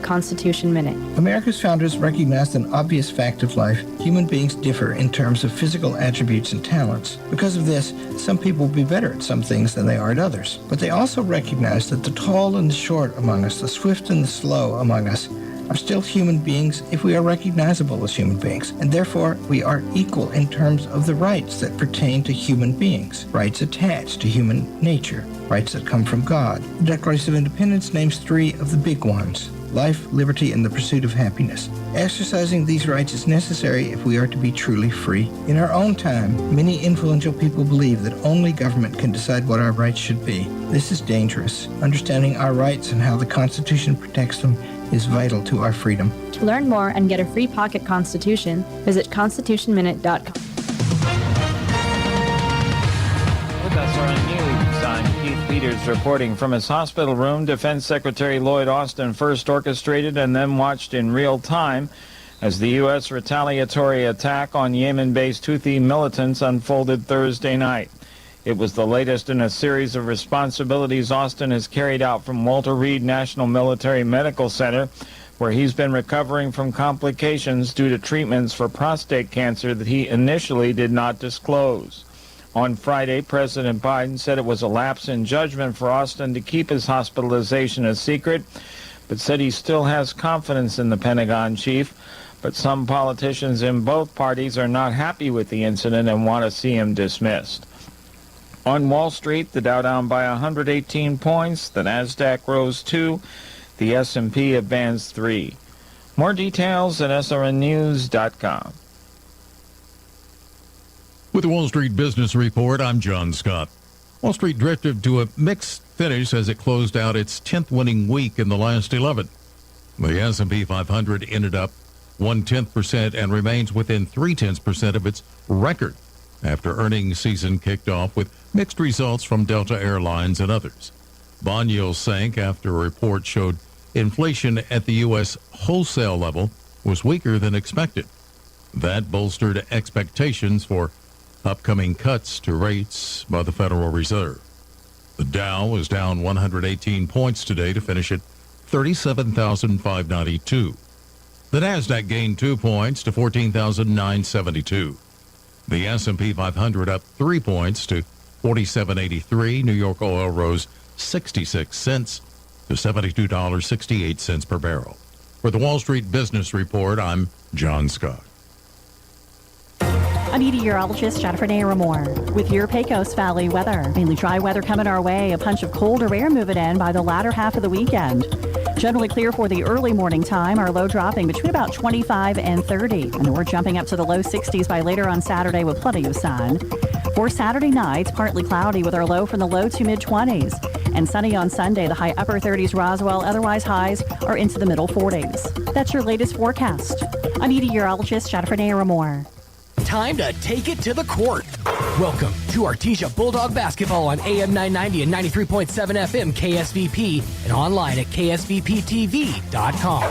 Constitution Minute. America's founders recognized an obvious fact of life. Human beings differ in terms of physical attributes and talents. Because of this, some people will be better at some things than they are at others. But they also recognized that the tall and the short among us, the swift and the slow among us, are still human beings if we are recognizable as human beings, and therefore we are equal in terms of the rights that pertain to human beings, rights attached to human nature, rights that come from God. The Declaration of Independence names three of the big ones: life, liberty, and the pursuit of happiness. Exercising these rights is necessary if we are to be truly free. In our own time, many influential people believe that only government can decide what our rights should be. This is dangerous. Understanding our rights and how the Constitution protects them is vital to our freedom. To learn more and get a free pocket Constitution, visit constitutionminute.com. With us are news. I'm Keith Peters reporting from his hospital room. Defense Secretary Lloyd Austin first orchestrated and then watched in real time as the U.S. retaliatory attack on Yemen-based Houthi militants unfolded Thursday night. It was the latest in a series of responsibilities Austin has carried out from Walter Reed National Military Medical Center, where he's been recovering from complications due to treatments for prostate cancer that he initially did not disclose. On Friday, President Biden said it was a lapse in judgment for Austin to keep his hospitalization a secret, but said he still has confidence in the Pentagon chief. But some politicians in both parties are not happy with the incident and want to see him dismissed. On Wall Street, the Dow down by 118 points, the Nasdaq rose 2, the S&P advanced 3. More details at srnnews.com. With the Wall Street Business Report, I'm John Scott. Wall Street drifted to a mixed finish as it closed out its 10th winning week in the last 11. The S&P 500 ended up 0.1% and remains within 0.3% of its record after earnings season kicked off with mixed results from Delta Airlines and others. Bond yields sank after a report showed inflation at the U.S. wholesale level was weaker than expected. That bolstered expectations for upcoming cuts to rates by the Federal Reserve. The Dow was down 118 points today to finish at 37,592. The Nasdaq gained 2 points to 14,972. The S&P 500 up 3 points to 47.83. New York oil rose 66 cents to $72.68 per barrel. For the Wall Street Business Report, I'm John Scott. I'm meteorologist Jennifer Naramore with your Pecos Valley weather. Mainly dry weather coming our way. A punch of colder air moving in by the latter half of the weekend. Generally clear for the early morning time. Our low dropping between about 25 and 30. And we're jumping up to the low 60s by later on Saturday with plenty of sun. For Saturday night, partly cloudy with our low from the low to mid-20s. And sunny on Sunday, the high upper 30s Roswell. Otherwise, highs are into the middle 40s. That's your latest forecast. I'm meteorologist Jennifer Naramore. Time to take it to the court. Welcome to Artesia Bulldog Basketball on AM 990 and 93.7 FM KSVP and online at ksvptv.com.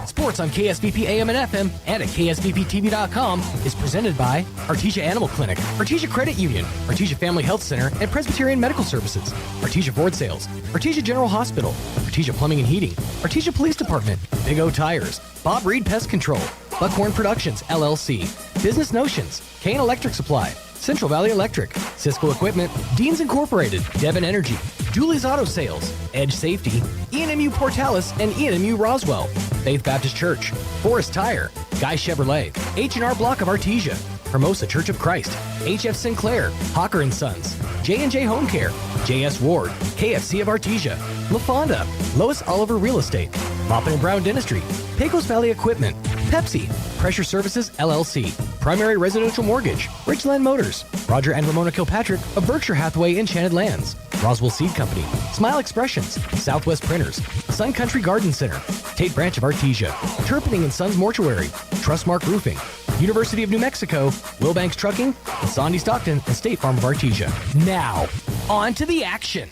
Sports on KSVP AM and FM and at ksvptv.com is presented by Artesia Animal Clinic, Artesia Credit Union, Artesia Family Health Center and Presbyterian Medical Services, Artesia Ford Sales, Artesia General Hospital, Artesia Plumbing and Heating, Artesia Police Department, Big O Tires, Bob Reed Pest Control, Buckhorn Productions, LLC, Business Notions, Kane Electric Supply, Central Valley Electric, Cisco Equipment, Deans Incorporated, Devon Energy, Julie's Auto Sales, Edge Safety, ENMU Portales and ENMU Roswell, Faith Baptist Church, Forest Tire, Guy Chevrolet, H&R Block of Artesia, Hermosa Church of Christ, HF Sinclair, Hawker & Sons, J&J Home Care, JS Ward, KFC of Artesia, LaFonda, Lois Oliver Real Estate, Maupin & Brown Dentistry, Pecos Valley Equipment, Pepsi, Pressure Services LLC, Primary Residential Mortgage, Ridgeland Motors, Roger and Ramona Kilpatrick of Berkshire Hathaway Enchanted Lands, Roswell Seed Company, Smile Expressions, Southwest Printers, Sun Country Garden Center, Tate Branch of Artesia, Turpinning & Sons Mortuary, Trustmark Roofing, University of New Mexico, Wilbanks Trucking, and Sandy Stockton and State Farm of Artesia. Now, on to the action.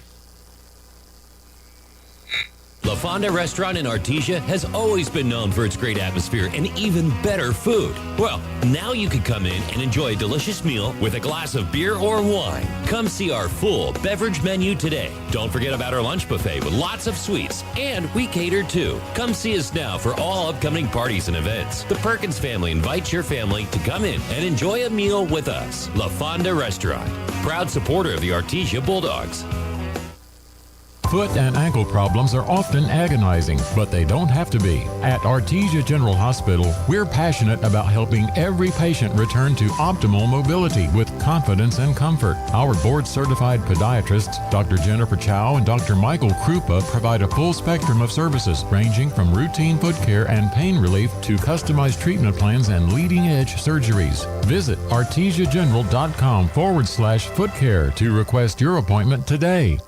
La Fonda Restaurant in Artesia has always been known for its great atmosphere and even better food. Well, now you can come in and enjoy a delicious meal with a glass of beer or wine. Come see our full beverage menu today. Don't forget about our lunch buffet with lots of sweets, and we cater too. Come see us now for all upcoming parties and events. The Perkins family invites your family to come in and enjoy a meal with us. La Fonda Restaurant, proud supporter of the Artesia Bulldogs. Foot and ankle problems are often agonizing, but they don't have to be. At Artesia General Hospital, we're passionate about helping every patient return to optimal mobility with confidence and comfort. Our board-certified podiatrists, Dr. Jennifer Chow and Dr. Michael Krupa, provide a full spectrum of services ranging from routine foot care and pain relief to customized treatment plans and leading-edge surgeries. Visit artesiageneral.com/foot care to request your appointment today.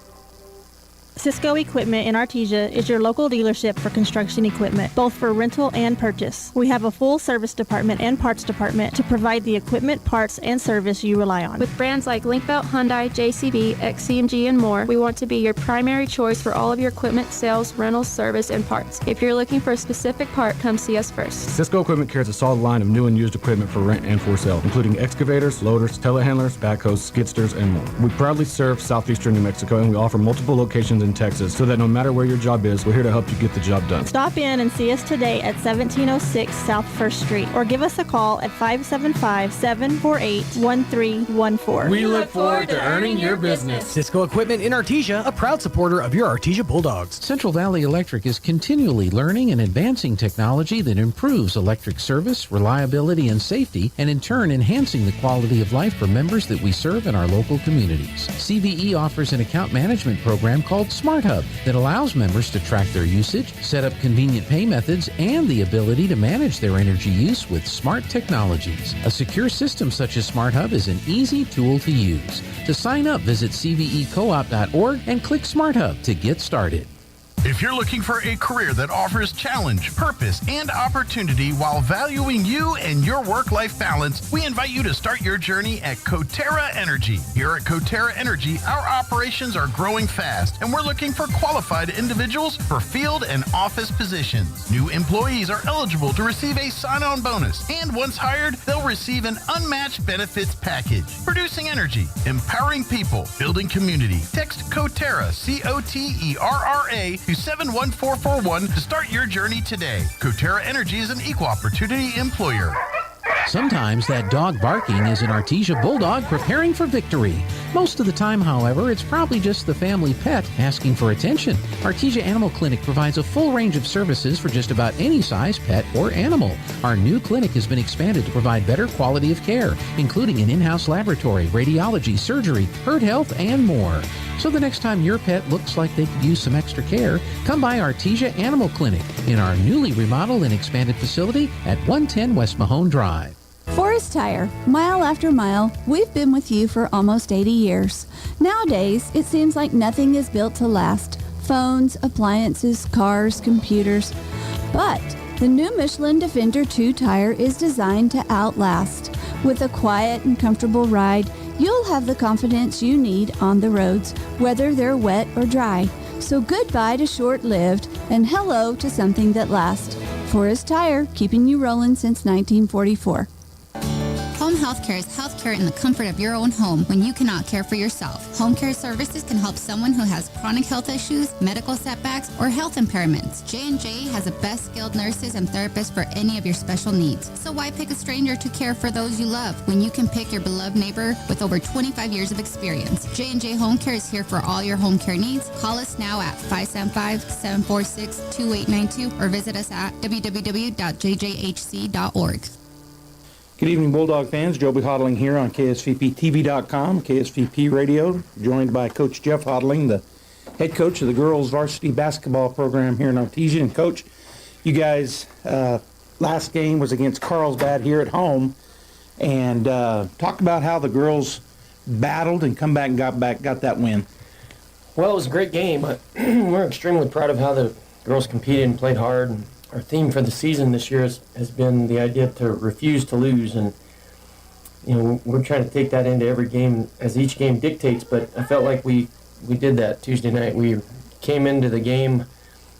Cisco Equipment in Artesia is your local dealership for construction equipment, both for rental and purchase. We have a full service department and parts department to provide the equipment, parts, and service you rely on. With brands like Linkbelt, Hyundai, JCB, XCMG, and more, we want to be your primary choice for all of your equipment, sales, rentals, service, and parts. If you're looking for a specific part, come see us first. Cisco Equipment carries a solid line of new and used equipment for rent and for sale, including excavators, loaders, telehandlers, backhoes, skid steers, and more. We proudly serve southeastern New Mexico, and we offer multiple locations in Texas, so that no matter where your job is, we're here to help you get the job done. Stop in and see us today at 1706 South 1st Street, or give us a call at 575-748-1314. We look forward to earning your business. Cisco Equipment in Artesia, a proud supporter of your Artesia Bulldogs. Central Valley Electric is continually learning and advancing technology that improves electric service, reliability, and safety, and in turn enhancing the quality of life for members that we serve in our local communities. CVE offers an account management program called Smart Hub that allows members to track their usage, set up convenient pay methods, and the ability to manage their energy use with smart technologies. A secure system such as Smart Hub is an easy tool to use. To sign up, visit cvecoop.org and click Smart Hub to get started. If you're looking for a career that offers challenge, purpose, and opportunity while valuing you and your work-life balance, we invite you to start your journey at Coterra Energy. Here at Coterra Energy, our operations are growing fast, and we're looking for qualified individuals for field and office positions. New employees are eligible to receive a sign-on bonus, and once hired, they'll receive an unmatched benefits package. Producing energy, empowering people, building community. Text Coterra, Coterra, to 71441 to start your journey today. Coterra Energy is an equal opportunity employer. Sometimes that dog barking is an Artesia Bulldog preparing for victory. Most of the time, however, it's probably just the family pet asking for attention. Artesia Animal Clinic provides a full range of services for just about any size pet or animal. Our new clinic has been expanded to provide better quality of care, including an in-house laboratory, radiology, surgery, herd health, and more. So the next time your pet looks like they could use some extra care, come by Artesia Animal Clinic in our newly remodeled and expanded facility at 110 West Mahone Drive. Forest Tire, mile after mile, we've been with you for almost 80 years. Nowadays, it seems like nothing is built to last. Phones, appliances, cars, computers. But the new Michelin Defender 2 tire is designed to outlast. With a quiet and comfortable ride, you'll have the confidence you need on the roads, whether they're wet or dry. So goodbye to short-lived and hello to something that lasts. Forest Tire, keeping you rolling since 1944. Home health care is health care in the comfort of your own home when you cannot care for yourself. Home care services can help someone who has chronic health issues, medical setbacks, or health impairments. J&J has the best skilled nurses and therapists for any of your special needs. So why pick a stranger to care for those you love when you can pick your beloved neighbor with over 25 years of experience? J&J Home Care is here for all your home care needs. Call us now at 575-746-2892 or visit us at www.jjhc.org. Good evening, Bulldog fans. Joby Hodling here on KSVPTV.com, KSVP Radio, joined by Coach Jeff Hodling, the head coach of the girls varsity basketball program here in Artesia. And Coach, you guys, last game was against Carlsbad here at home, and talk about how the girls battled and come back and got that win. Well, it was a great game. We're extremely proud of how the girls competed and played hard. And our theme for the season this year has been the idea to refuse to lose, and we're trying to take that into every game as each game dictates. But I felt like we did that Tuesday night. We came into the game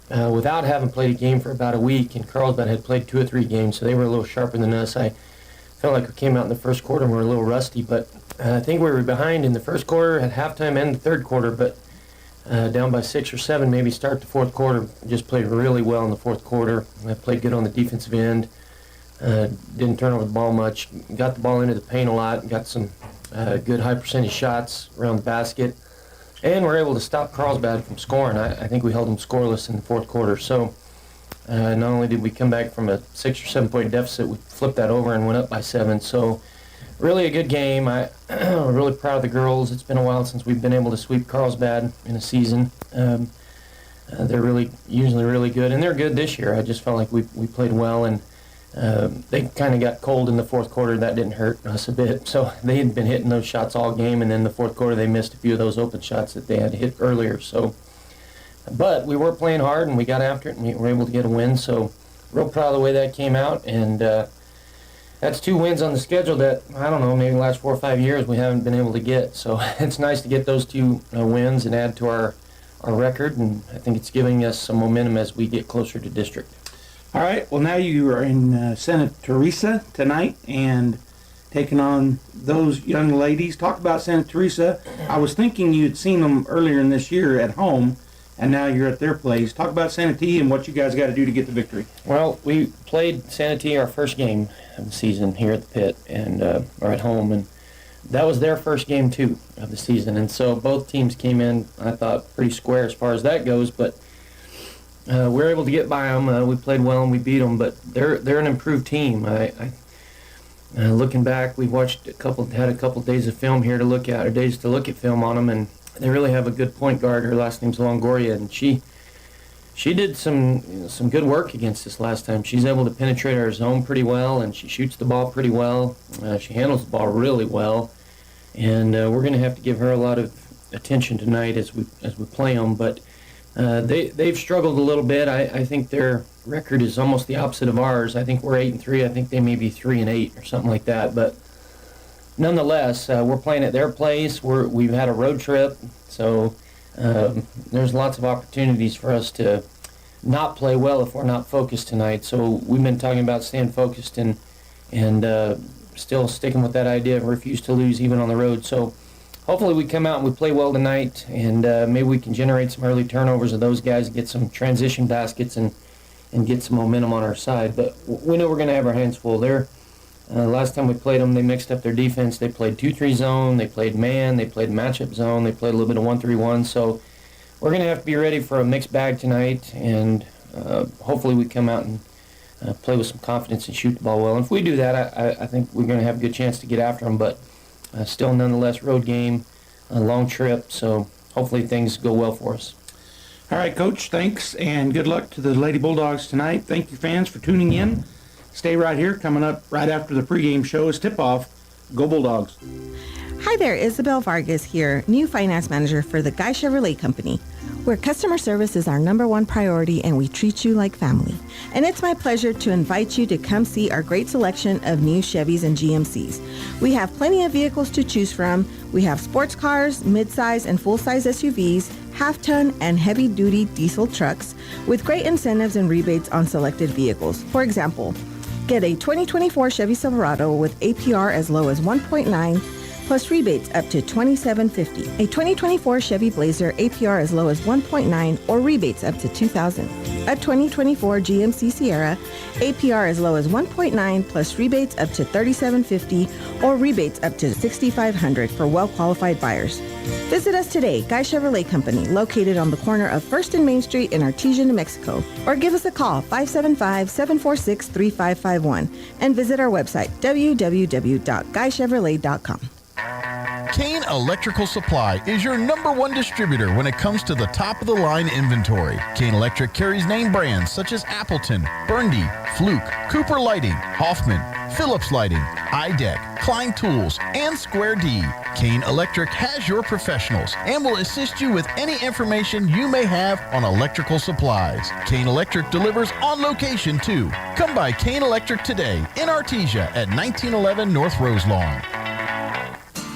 without having played a game for about a week, and Carlsbad had played 2 or 3 games, so they were a little sharper than us. I felt like we came out in the first quarter and we were a little rusty, but I think we were behind in the first quarter at halftime and the third quarter, but down by 6 or 7, maybe start the fourth quarter. Just played really well in the fourth quarter. I played good on the defensive end. Didn't turn over the ball much. Got the ball into the paint a lot. Got some good high percentage shots around the basket. And we're able to stop Carlsbad from scoring. I think we held them scoreless in the fourth quarter. So not only did we come back from a 6 or 7 point deficit, we flipped that over and went up by 7. So really a good game. I'm really proud of the girls. It's been a while since we've been able to sweep Carlsbad in a season. They're usually really good, and they're good this year. I just felt like we played well, and they kind of got cold in the fourth quarter. That didn't hurt us a bit. So they had been hitting those shots all game, and then the fourth quarter they missed a few of those open shots that they had hit earlier. So, but we were playing hard, and we got after it, and we were able to get a win. So real proud of the way that came out, and that's 2 wins on the schedule that, I don't know, maybe the last 4 or 5 years we haven't been able to get. So it's nice to get those 2 wins and add to our record, and I think it's giving us some momentum as we get closer to district. All right, well, now you are in Santa Teresa tonight and taking on those young ladies. Talk about Santa Teresa. I was thinking you'd seen them earlier in this year at home, and now you're at their place. Talk about Santa T and what you guys got to do to get the victory. Well, we played Santa T our first game of the season here at the pit and or at home, and that was their first game too of the season. And so both teams came in, I thought, pretty square as far as that goes, but we were able to get by them. We played well and we beat them, but they're an improved team. Looking back, we watched had a couple days of film here to look at, or days to look at film on them, and they really have a good point guard. Her last name's Longoria, and she did some good work against us last time. She's able to penetrate our zone pretty well, and she shoots the ball pretty well. She handles the ball really well, and we're going to have to give her a lot of attention tonight as we play them. But they've struggled a little bit. I think their record is almost the opposite of ours. I think we're 8-3. I think they may be 3-8 or something like that. But nonetheless, we're playing at their place. We've had a road trip, so there's lots of opportunities for us to not play well if we're not focused tonight. So we've been talking about staying focused and still sticking with that idea of refuse to lose even on the road. So hopefully we come out and we play well tonight, and maybe we can generate some early turnovers of those guys, get some transition baskets, and get some momentum on our side. But we know we're going to have our hands full. Last time we played them, they mixed up their defense. They played 2-3 zone, they played man, they played matchup zone, they played a little bit of 1-3-1. So we're going to have to be ready for a mixed bag tonight, and hopefully we come out and play with some confidence and shoot the ball well. And if we do that, I think we're going to have a good chance to get after them. But still, nonetheless, road game, a long trip, so hopefully things go well for us. All right, Coach, thanks, and good luck to the Lady Bulldogs tonight. Thank you, fans, for tuning in. Stay right here. Coming up right after the pregame show is tip-off. Go Bulldogs. Hi there, Isabel Vargas here, new finance manager for the Guy Chevrolet Company, where customer service is our #1 priority and we treat you like family. And it's my pleasure to invite you to come see our great selection of new Chevys and GMCs. We have plenty of vehicles to choose from. We have sports cars, midsize and full-size SUVs, half-ton and heavy-duty diesel trucks with great incentives and rebates on selected vehicles. For example, get a 2024 Chevy Silverado with APR as low as 1.9 plus rebates up to $2,750. A 2024 Chevy Blazer APR as low as 1.9 or rebates up to $2,000. A 2024 GMC Sierra APR as low as 1.9 plus rebates up to $3,750 or rebates up to $6,500 for well-qualified buyers. Visit us today, Guy Chevrolet Company, located on the corner of 1st and Main Street in Artesia, New Mexico, or give us a call, 575-746-3551, and visit our website, www.guychevrolet.com. Kane Electrical Supply is your #1 distributor when it comes to the top-of-the-line inventory. Kane Electric carries name brands such as Appleton, Burndy, Fluke, Cooper Lighting, Hoffman, Phillips Lighting, iDeck, Klein Tools, and Square D. Kane Electric has your professionals and will assist you with any information you may have on electrical supplies. Kane Electric delivers on location too. Come by Kane Electric today in Artesia at 1911 North Roselawn.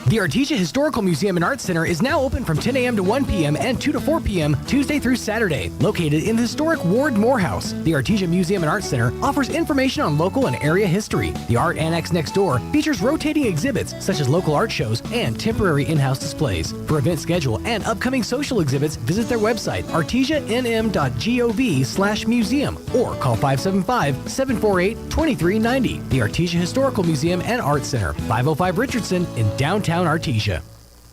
The Artesia Historical Museum and Arts Center is now open from 10 a.m. to 1 p.m. and 2 to 4 p.m. Tuesday through Saturday. Located in the historic Ward Morehouse, the Artesia Museum and Arts Center offers information on local and area history. The Art Annex next door features rotating exhibits such as local art shows and temporary in-house displays. For event schedule and upcoming social exhibits, visit their website, artesianm.gov/museum, or call 575-748-2390. The Artesia Historical Museum and Arts Center, 505 Richardson in downtown Artesia.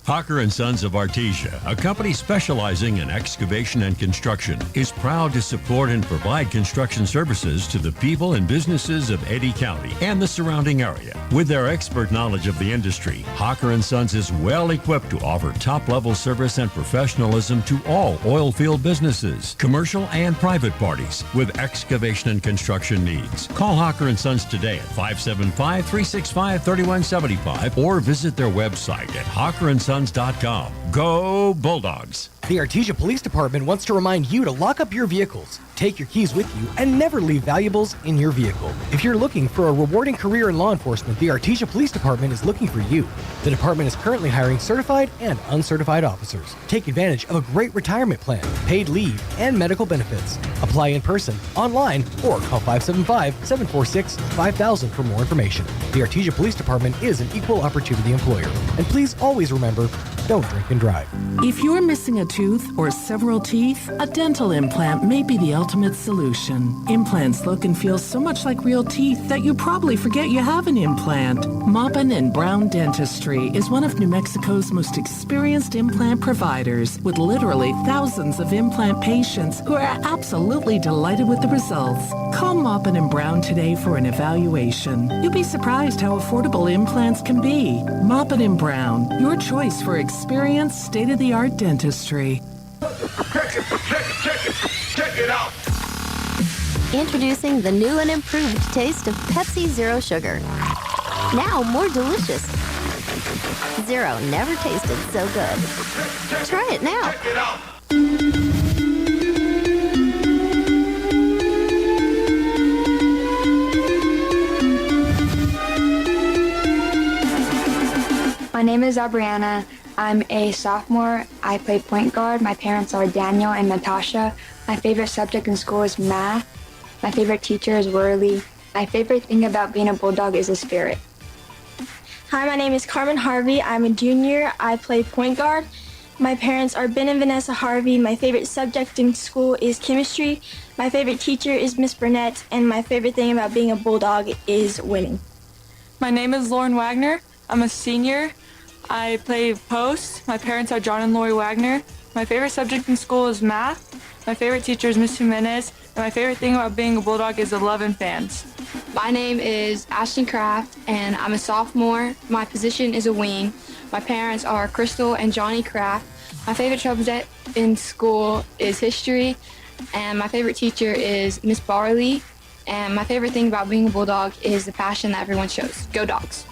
Hawker & Sons of Artesia, a company specializing in excavation and construction, is proud to support and provide construction services to the people and businesses of Eddy County and the surrounding area. With their expert knowledge of the industry, Hawker & Sons is well equipped to offer top-level service and professionalism to all oil field businesses, commercial and private parties with excavation and construction needs. Call Hawker & Sons today at 575-365-3175 or visit their website at hawkerandsons.com. Go Bulldogs! The Artesia Police Department wants to remind you to lock up your vehicles, take your keys with you, and never leave valuables in your vehicle. If you're looking for a rewarding career in law enforcement, the Artesia Police Department is looking for you. The department is currently hiring certified and uncertified officers. Take advantage of a great retirement plan, paid leave, and medical benefits. Apply in person, online, or call 575-746-5000 for more information. The Artesia Police Department is an equal opportunity employer. And please always remember, don't drink and drive. If you're missing a tooth or several teeth, a dental implant may be the ultimate solution. Implants look and feel so much like real teeth that you probably forget you have an implant. Maupin and Brown Dentistry is one of New Mexico's most experienced implant providers, with literally thousands of implant patients who are absolutely delighted with the results. Call Maupin and Brown today for an evaluation. You'll be surprised how affordable implants can be. Maupin and Brown, your choice for experienced, state-of-the-art dentistry. Check it out. Introducing the new and improved taste of Pepsi Zero Sugar. Now more delicious. Zero never tasted so good. Try it now. Check it out. My name is Abriana. I'm a sophomore. I play point guard. My parents are Daniel and Natasha. My favorite subject in school is math. My favorite teacher is Worley. My favorite thing about being a Bulldog is the spirit. Hi, my name is Carmen Harvey. I'm a junior. I play point guard. My parents are Ben and Vanessa Harvey. My favorite subject in school is chemistry. My favorite teacher is Miss Burnett. And my favorite thing about being a Bulldog is winning. My name is Lauren Wagner. I'm a senior. I play post. My parents are John and Lori Wagner. My favorite subject in school is math. My favorite teacher is Miss Jimenez. And my favorite thing about being a Bulldog is the love and fans. My name is Ashton Kraft, and I'm a sophomore. My position is a wing. My parents are Crystal and Johnny Kraft. My favorite subject in school is history, and my favorite teacher is Miss Barley. And my favorite thing about being a Bulldog is the passion that everyone shows. Go Dogs!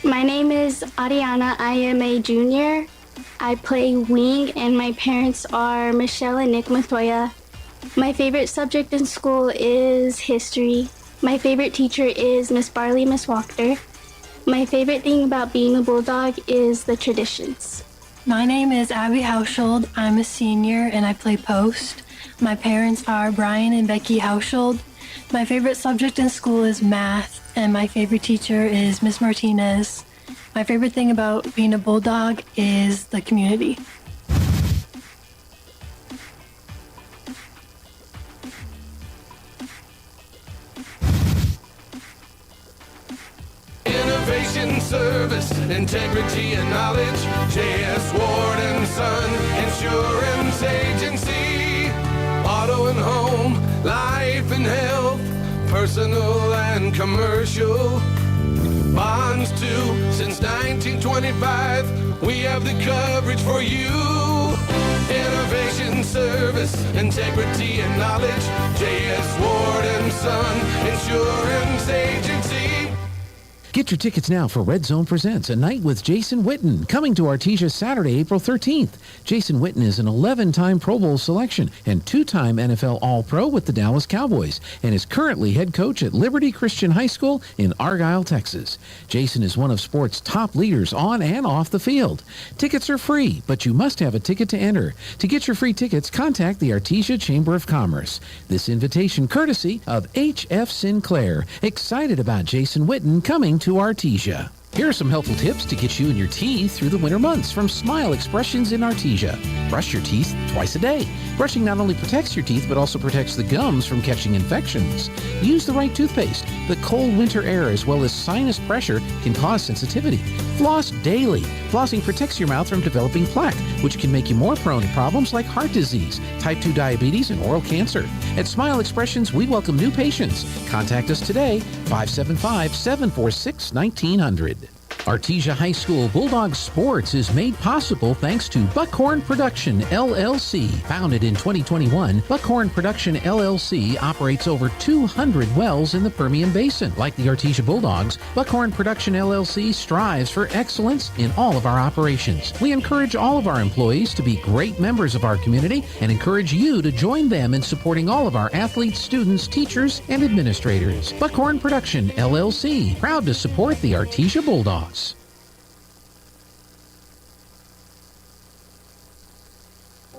My name is Ariana. I am a junior. I play wing, and my parents are Michelle and Nick Mathoya. My favorite subject in school is history. My favorite teacher is Miss Barley, Miss Wachter. My favorite thing about being a Bulldog is the traditions. My name is Abby Haushold. I'm a senior and I play post. My parents are Brian and Becky Haushold. My favorite subject in school is math, and my favorite teacher is Miss Martinez. My favorite thing about being a Bulldog is the community. Innovation, service, integrity, and knowledge. J.S. Ward and Son Insurance Agency. Auto and home, life and health, personal and commercial. Bonds too, since 1925, we have the coverage for you. Innovation, service, integrity, and knowledge. J.S. Ward and Son Insurance Agency. Get your tickets now for Red Zone Presents A Night with Jason Witten, coming to Artesia Saturday, April 13th. Jason Witten is an 11-time Pro Bowl selection and 2-time NFL All-Pro with the Dallas Cowboys and is currently head coach at Liberty Christian High School in Argyle, Texas. Jason is one of sports' top leaders on and off the field. Tickets are free, but you must have a ticket to enter. To get your free tickets, contact the Artesia Chamber of Commerce. This invitation courtesy of H.F. Sinclair. Excited about Jason Witten coming to Artesia. Here are some helpful tips to get you and your teeth through the winter months from Smile Expressions in Artesia. Brush your teeth twice a day. Brushing not only protects your teeth, but also protects the gums from catching infections. Use the right toothpaste. The cold winter air as well as sinus pressure can cause sensitivity. Floss daily. Flossing protects your mouth from developing plaque, which can make you more prone to problems like heart disease, type 2 diabetes, and oral cancer. At Smile Expressions, we welcome new patients. Contact us today, 575-746-1900. Artesia High School Bulldogs Sports is made possible thanks to Buckhorn Production, LLC. Founded in 2021, Buckhorn Production, LLC operates over 200 wells in the Permian Basin. Like the Artesia Bulldogs, Buckhorn Production, LLC strives for excellence in all of our operations. We encourage all of our employees to be great members of our community and encourage you to join them in supporting all of our athletes, students, teachers, and administrators. Buckhorn Production, LLC, proud to support the Artesia Bulldogs.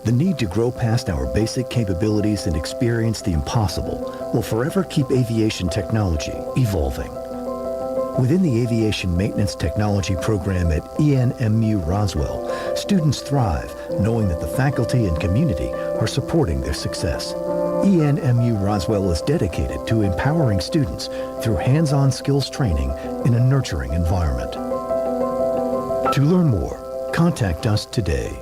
The need to grow past our basic capabilities and experience the impossible will forever keep aviation technology evolving. Within the Aviation Maintenance Technology program at ENMU Roswell, students thrive knowing that the faculty and community are supporting their success. ENMU Roswell is dedicated to empowering students through hands-on skills training in a nurturing environment. To learn more, contact us today.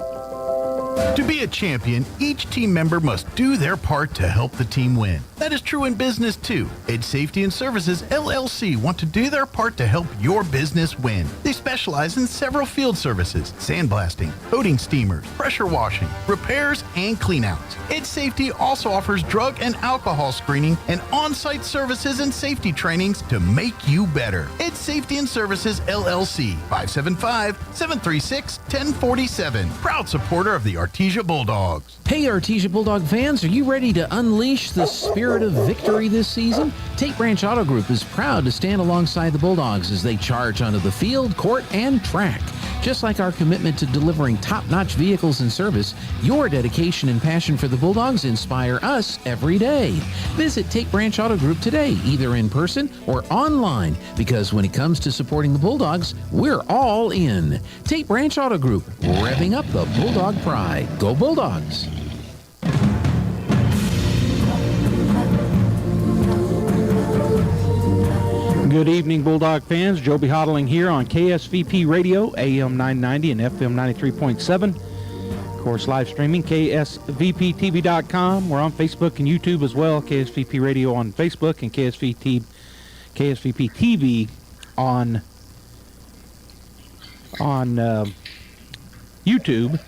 To be a champion, each team member must do their part to help the team win. That is true in business too. Ed Safety and Services LLC want to do their part to help your business win. They specialize in several field services: sandblasting, coating steamers, pressure washing, repairs, and cleanouts. Ed Safety also offers drug and alcohol screening and on-site services and safety trainings to make you better. Ed Safety and Services LLC, 575-736-1047. Proud supporter of the Artesia Bulldogs. Hey Artesia Bulldog fans, are you ready to unleash the spirit of victory this season? Tate Branch Auto Group is proud to stand alongside the Bulldogs as they charge onto the field, court, and track. Just like our commitment to delivering top-notch vehicles and service, your dedication and passion for the Bulldogs inspire us every day. Visit Tate Branch Auto Group today, either in person or online, because when it comes to supporting the Bulldogs, we're all in. Tate Branch Auto Group, revving up the Bulldog pride. Go Bulldogs! Good evening, Bulldog fans. Joby Hodling here on KSVP Radio, AM 990 and FM 93.7. Of course, live streaming, KSVPTV.com. We're on Facebook and YouTube as well. KSVP Radio on Facebook and KSVP TV on YouTube.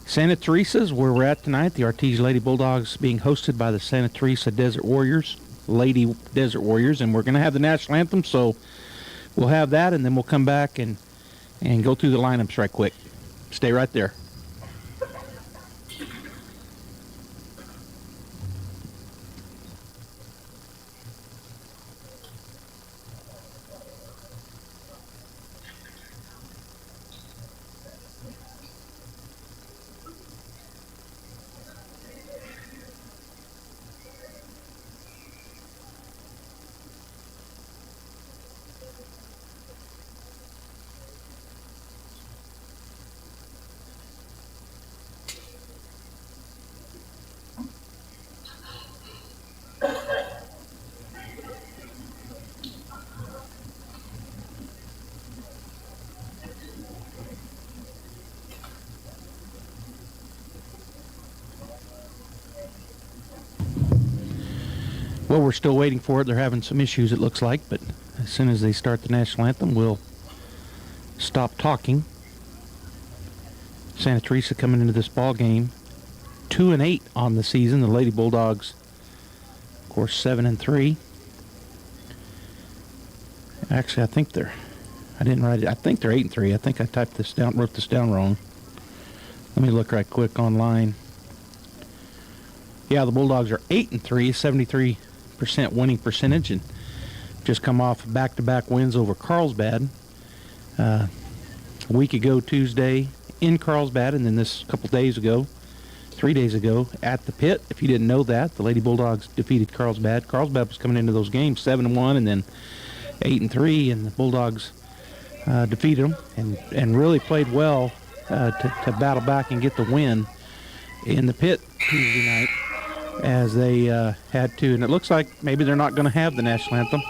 Santa Teresa is where we're at tonight. The Artesia Lady Bulldogs being hosted by the Santa Teresa Desert Warriors. Lady Desert Warriors, and we're going to have the national anthem, so we'll have that, and then we'll come back and go through the lineups right quick. Stay right there. Well, we're still waiting for it. They're having some issues, it looks like, but as soon as they start the national anthem, we'll stop talking. Santa Teresa coming into this ball game 2-8 on the season. The Lady Bulldogs, of course, 7-3. Actually, I think they're I didn't write it. I think they're 8-3. I think I wrote this down wrong. Let me look right quick online. Yeah, the Bulldogs are 8-3, 73% winning percentage, and just come off back-to-back wins over Carlsbad. A week ago Tuesday in Carlsbad, and then this couple days ago, 3 days ago, at the pit. If you didn't know that, the Lady Bulldogs defeated Carlsbad. Carlsbad was coming into those games 7-1 and then 8-3, and the Bulldogs defeated them and really played well to battle back and get the win in the pit Tuesday night, as they had to. And it looks like maybe they're not going to have the national anthem.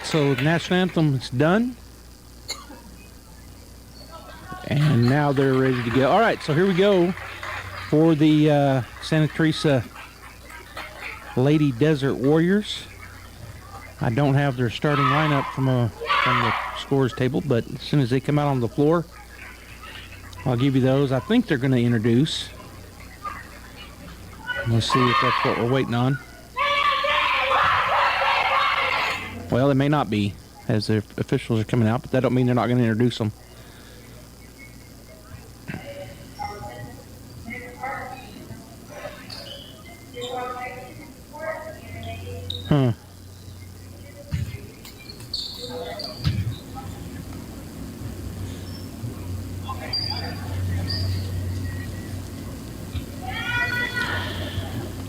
So the national anthem is done, and now they're ready to go. All right, so here we go for the Santa Teresa Lady Desert Warriors. I don't have their starting lineup from the scores table, but as soon as they come out on the floor, I'll give you those. I think they're going to introduce. Let's see if that's what we're waiting on. Well, they may not be, as the officials are coming out, but that don't mean they're not going to introduce them.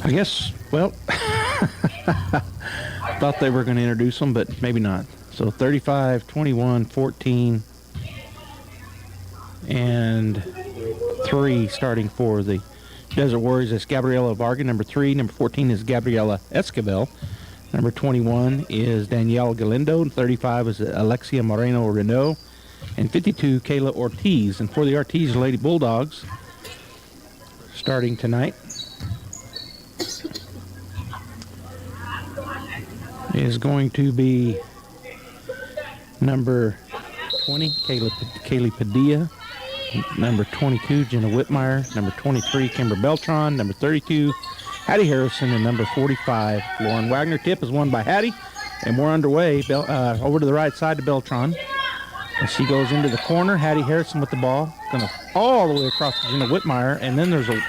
I guess, well, thought they were going to introduce them, but maybe not. So 35, 21, 14, and 3 starting for the Desert Warriors. That's Gabriela Varga, number 3. Number 14 is Gabriela Esquivel. Number 21 is Danielle Galindo. 35 is Alexia Moreno Renault. And 52, Kayla Ortiz. And for the Ortiz Lady Bulldogs, starting tonight, is going to be number 20, Kaylee Padilla. Number 22, Jenna Whitmire. Number 23, Kimber Beltran. Number 32, Hattie Harrison. And number 45, Lauren Wagner. Tip is won by Hattie. And we're underway. Over to the right side to Beltran. And she goes into the corner. Hattie Harrison with the ball. Going all the way across to Jenna Whitmire. And then there's a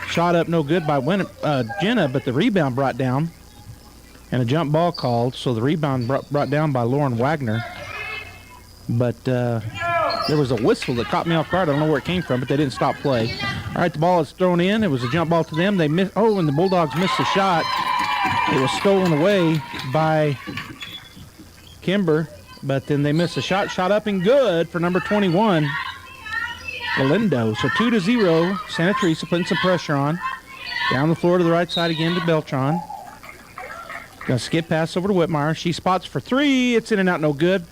shot up no good by Jenna, but the rebound brought down. And a jump ball called, so the rebound brought down by Lauren Wagner. But there was a whistle that caught me off guard. I don't know where it came from, but they didn't stop play. All right, the ball is thrown in. It was a jump ball to them. They missed. Oh, and the Bulldogs missed the shot. It was stolen away by Kimber, but then they missed a shot. Shot up and good for number 21, Galindo. So 2-0. Santa Teresa putting some pressure on. Down the floor to the right side again to Beltran. Going to skip pass over to Whitmire. She spots for 3. It's in and out, no good.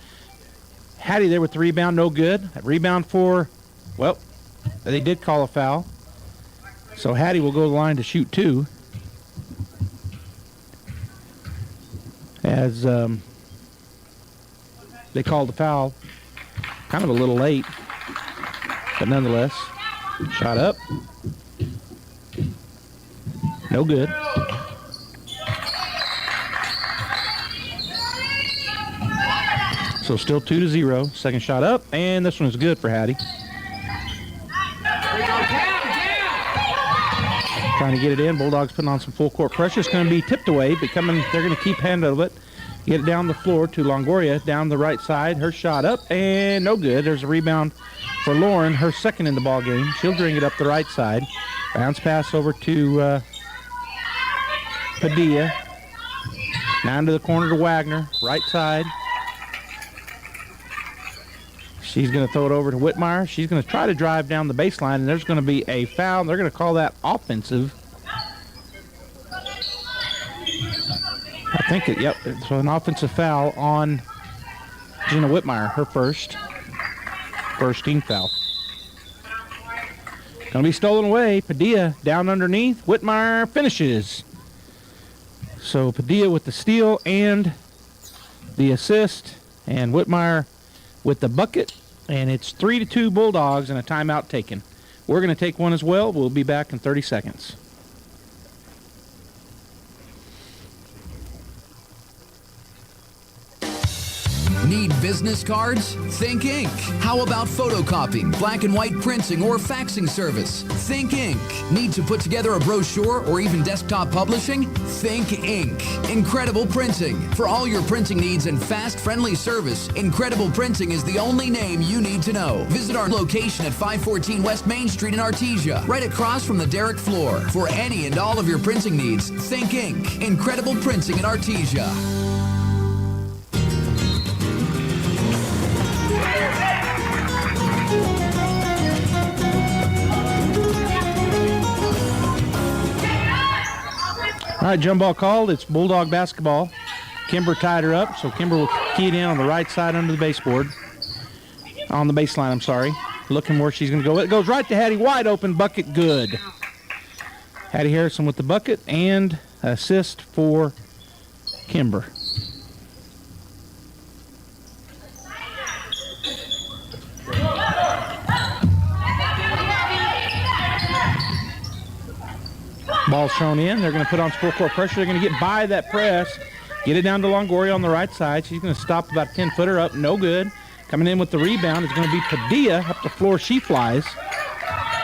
Hattie there with the rebound, no good. A rebound for, well, they did call a foul. So Hattie will go to the line to shoot 2. As they called the foul. Kind of a little late, but nonetheless, shot up. No good. So still 2-0. Second shot up, and this one is good for Hattie. Trying to get it in. Bulldogs putting on some full court pressure. It's going to be tipped away, but they're going to keep hand of it. Get it down the floor to Longoria, down the right side. Her shot up, and no good. There's a rebound for Lauren, her second in the ball game. She'll bring it up the right side. Bounce pass over to Padilla. Down to the corner to Wagner, right side. She's going to throw it over to Whitmire. She's going to try to drive down the baseline, and there's going to be a foul. They're going to call that offensive. I think it's an offensive foul on Jenna Whitmire, her first team foul. Going to be stolen away. Padilla down underneath. Whitmire finishes. So Padilla with the steal and the assist, and Whitmire with the bucket, and it's 3-2 Bulldogs and a timeout taken. We're going to take one as well. We'll be back in 30 seconds. Need business cards? Think Ink. How about photocopying, black and white printing, or faxing service? Think Ink. Need to put together a brochure or even desktop publishing? Think Ink. Incredible Printing. For all your printing needs and fast, friendly service, Incredible Printing is the only name you need to know. Visit our location at 514 West Main Street in Artesia, right across from the Derrick floor. For any and all of your printing needs, Think Ink. Incredible Printing in Artesia. All right, jump ball called. It's Bulldog basketball. Kimber tied her up, so Kimber will key it in on the right side under the baseboard. On the baseline, I'm sorry. Looking where she's going to go. It goes right to Hattie. Wide open bucket, good. Hattie Harrison with the bucket and assist for Kimber. Ball shown in. They're going to put on full court pressure. They're going to get by that press. Get it down to Longoria on the right side. She's going to stop about a 10-footer up. No good. Coming in with the rebound is going to be Padilla. Up the floor she flies.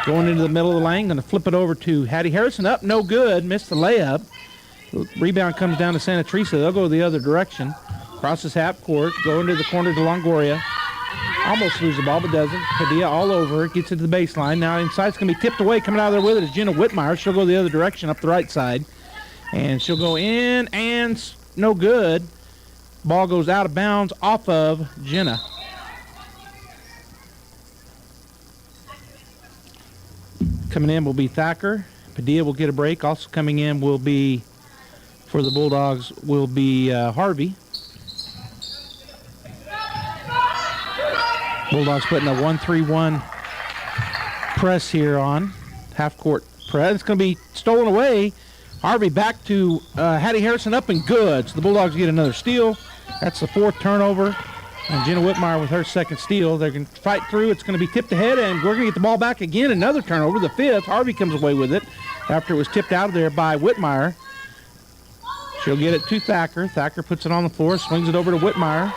Going into the middle of the lane. Going to flip it over to Hattie Harrison. Up. No good. Missed the layup. Rebound comes down to Santa Teresa. They'll go the other direction. Crosses half court. Go into the corner to Longoria. Almost lose the ball, but doesn't. Padilla all over it. Gets it to the baseline. Now inside, it's going to be tipped away. Coming out of there with it is Jenna Whitmire. She'll go the other direction up the right side. And she'll go in, and no good. Ball goes out of bounds off of Jenna. Coming in will be Thacker. Padilla will get a break. Also coming in will be, for the Bulldogs, will be Harvey. Bulldogs putting a 1-3-1 press here on. Half-court press. It's going to be stolen away. Harvey back to Hattie Harrison, up and good. So the Bulldogs get another steal. That's the fourth turnover. And Jenna Whitmire with her second steal. They're going to fight through. It's going to be tipped ahead, and we're going to get the ball back again. Another turnover, the fifth. Harvey comes away with it after it was tipped out of there by Whitmire. She'll get it to Thacker. Thacker puts it on the floor, swings it over to Whitmire.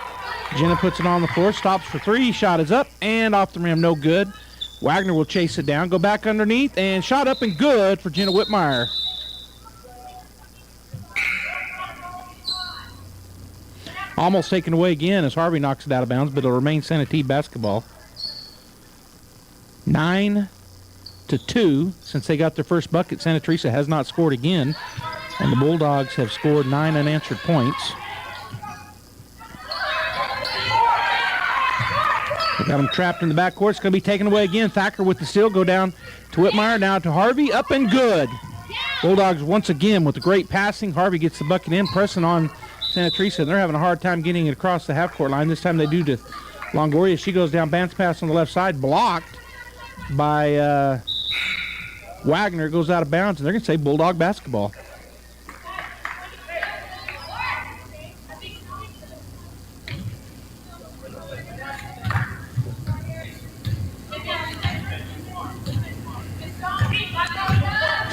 Jenna puts it on the floor, stops for three. Shot is up and off the rim, no good. Wagner will chase it down, go back underneath, and shot up and good for Jenna Whitmire. Almost taken away again as Harvey knocks it out of bounds, but it'll remain Santa T basketball. 9-2 since they got their first bucket. Santa Teresa has not scored again, and the Bulldogs have scored 9 unanswered points. They got them trapped in the backcourt. It's going to be taken away again. Thacker with the steal. Go down to Whitmire. Now to Harvey. Up and good. Bulldogs once again with the great passing. Harvey gets the bucket in, pressing on Santa Teresa. They're having a hard time getting it across the half-court line. This time they do to Longoria. She goes down, bounce pass on the left side, blocked by Wagner. Goes out of bounds, and they're going to say Bulldog basketball.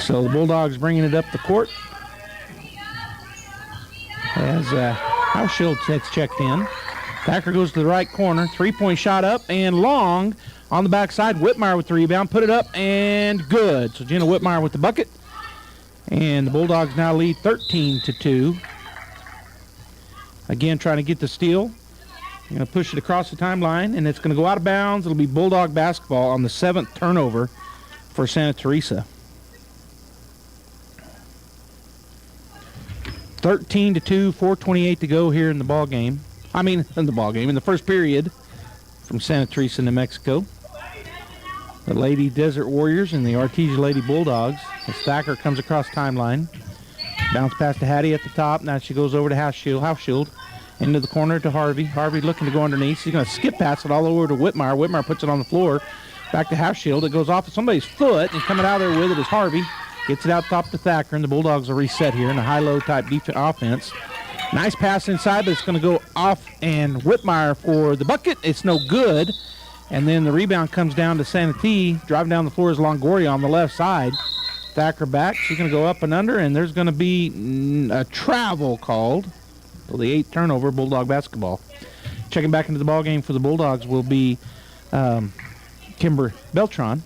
So the Bulldogs bringing it up the court as Hauschild gets checked in. Thacker goes to the right corner. 3-point shot up and long on the backside. Whitmire with the rebound. Put it up and good. So Jenna Whitmire with the bucket. And the Bulldogs now lead 13-2. Again, trying to get the steal. Going to push it across the timeline, and it's going to go out of bounds. It'll be Bulldog basketball on the 7th turnover for Santa Teresa. 13-2, 4:28 to go here in the ball game. In the first period from Santa Teresa, New Mexico. The Lady Desert Warriors and the Artesia Lady Bulldogs. The Thacker comes across timeline. Bounce pass to Hattie at the top. Now she goes over to House Shield. Into the corner to Harvey. Harvey looking to go underneath. She's going to skip pass it all over to Whitmire. Whitmire puts it on the floor. Back to House Shield. It goes off of somebody's foot, and coming out of there with it is Harvey. Gets it out top to Thacker, and the Bulldogs will reset here in a high-low type offense. Nice pass inside, but it's going to go off, and Whitmire for the bucket. It's no good. And then the rebound comes down to Santee. Driving down the floor is Longoria on the left side. Thacker back. She's going to go up and under, and there's going to be a travel called. So the 8th turnover, Bulldog basketball. Checking back into the ball game for the Bulldogs will be Kimber Beltran,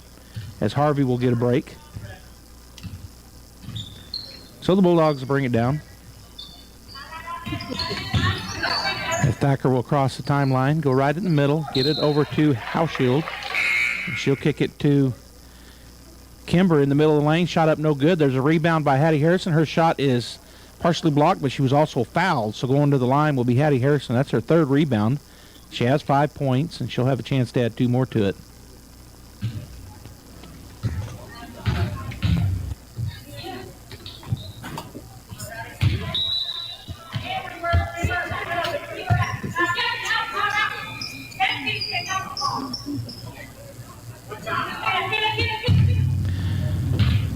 as Harvey will get a break. So the Bulldogs will bring it down. Thacker will cross the timeline, go right in the middle, get it over to Houseshield. She'll kick it to Kimber in the middle of the lane. Shot up no good. There's a rebound by Hattie Harrison. Her shot is partially blocked, but she was also fouled. So going to the line will be Hattie Harrison. That's her 3rd rebound. She has 5 points, and she'll have a chance to add 2 more to it.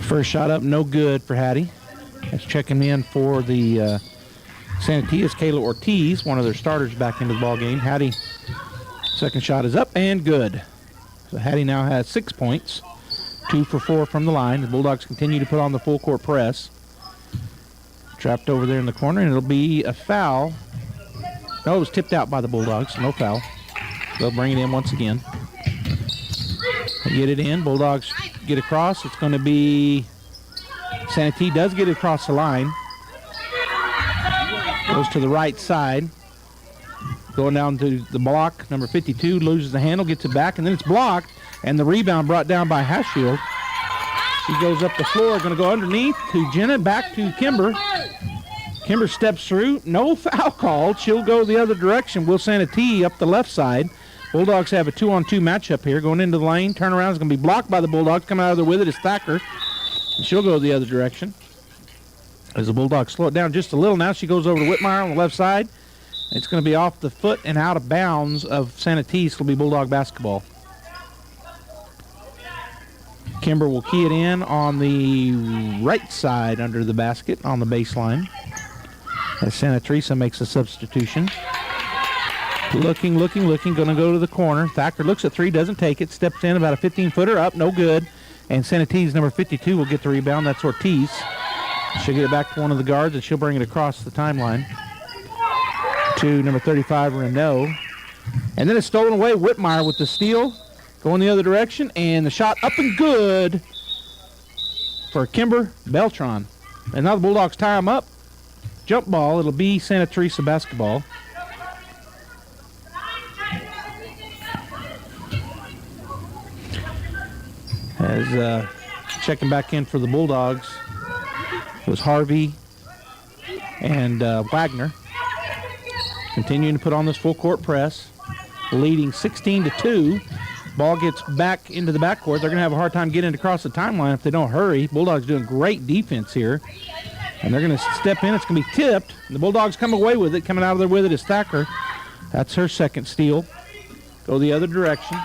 First shot up, no good for Hattie. That's checking in for the Santee is Kayla Ortiz, one of their starters back into the ball game. Hattie, second shot is up and good. So Hattie now has 6 points, 2 for 4 from the line. The Bulldogs continue to put on the full court press. Trapped over there in the corner, and it'll be a foul. No, it was tipped out by the Bulldogs, no foul. They'll bring it in once again. They get it in, Bulldogs get across. It's going to be Santee does get it across the line. Goes to the right side. Going down to the block. Number 52 loses the handle, gets it back, and then it's blocked. And the rebound brought down by Hashield. She goes up the floor, going to go underneath to Jenna, back to Kimber. Kimber steps through. No foul called. She'll go the other direction. Will Santee up the left side. Bulldogs have a 2-on-2 matchup here. Going into the lane. Turnaround is going to be blocked by the Bulldogs. Coming out of there with it is Thacker. And she'll go the other direction. As the Bulldogs slow it down just a little now, she goes over to Whitmire on the left side. It's going to be off the foot and out of bounds of Santee. It'll be Bulldog basketball. Kimber will key it in on the right side under the basket on the baseline. As Santa Teresa makes a substitution. Looking, going to go to the corner. Thacker looks at three, doesn't take it, steps in about a 15-footer up, no good. And Santee's number 52 will get the rebound. That's Ortiz. She'll get it back to one of the guards, and she'll bring it across the timeline to number 35, Renault. And then it's stolen away. Whitmire with the steal, going the other direction, and the shot up and good for Kimber Beltran. And now the Bulldogs tie them up. Jump ball. It'll be Santa Teresa basketball. As checking back in for the Bulldogs was Harvey and Wagner. Continuing to put on this full court press, leading 16-2. Ball gets back into the backcourt. They're going to have a hard time getting it across the timeline if they don't hurry. Bulldogs doing great defense here. And they're going to step in. It's going to be tipped. And the Bulldogs come away with it. Coming out of there with it is Thacker. That's her second steal. Go the other direction.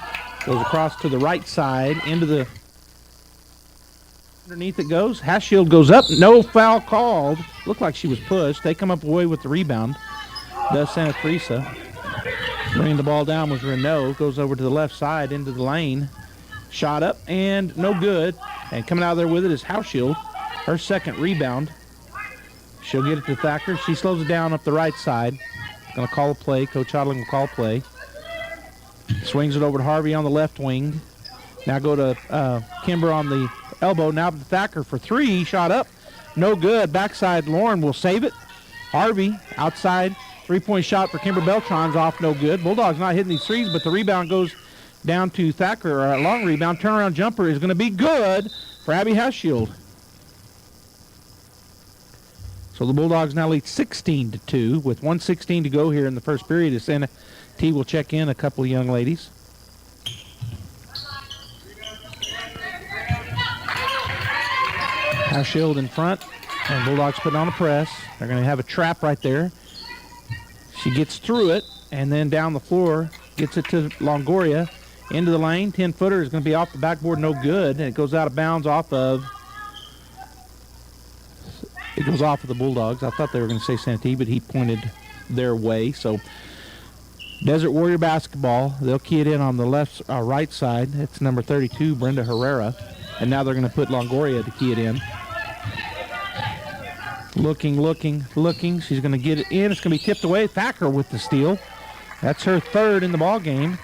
Goes across to the right side into the... Underneath it goes. Hashield goes up. No foul called. Looked like she was pushed. They come up away with the rebound. Does Santa Teresa. Bringing the ball down was Renault. Goes over to the left side into the lane. Shot up and no good. And coming out of there with it is Houseshield. Her second rebound. She'll get it to Thacker. She slows it down up the right side. Going to call a play. Coach Hodling will call a play. Swings it over to Harvey on the left wing. Now go to Kimber on the elbow. Now to Thacker for three. Shot up. No good. Backside Lauren will save it. Harvey outside. Three-point shot for Kimber Beltron's off. No good. Bulldogs not hitting these threes, but the rebound goes down to Thacker. Or a long rebound. Turnaround jumper is going to be good for Abby Hauschild. So the Bulldogs now lead 16-2 with 1:16 to go here in the first period. As Santa T will check in a couple of young ladies. Hauschild in front, and Bulldogs putting on a press. They're going to have a trap right there. She gets through it, and then down the floor, gets it to Longoria. Into the lane, 10-footer is going to be off the backboard, no good, and it goes out of bounds off of the Bulldogs. I thought they were going to say Santee, but he pointed their way. So Desert Warrior basketball. They'll key it in on the right side. It's number 32, Brenda Herrera. And now they're going to put Longoria to key it in. Looking. She's going to get it in. It's going to be tipped away. Thacker with the steal. That's her third in the ball game.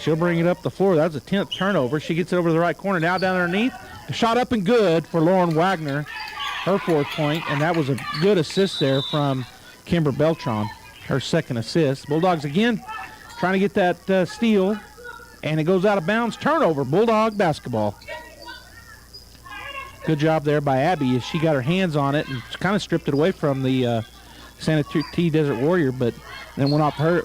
She'll bring it up the floor. That's a 10th turnover. She gets it over to the right corner. Now down underneath. A shot up and good for Lauren Wagner. Her fourth point, and that was a good assist there from Kimber Beltron, her second assist. Bulldogs again trying to get that steal, and it goes out of bounds. Turnover, Bulldog basketball. Good job there by Abby as she got her hands on it and kind of stripped it away from the Santa T Desert Warrior, but then went off her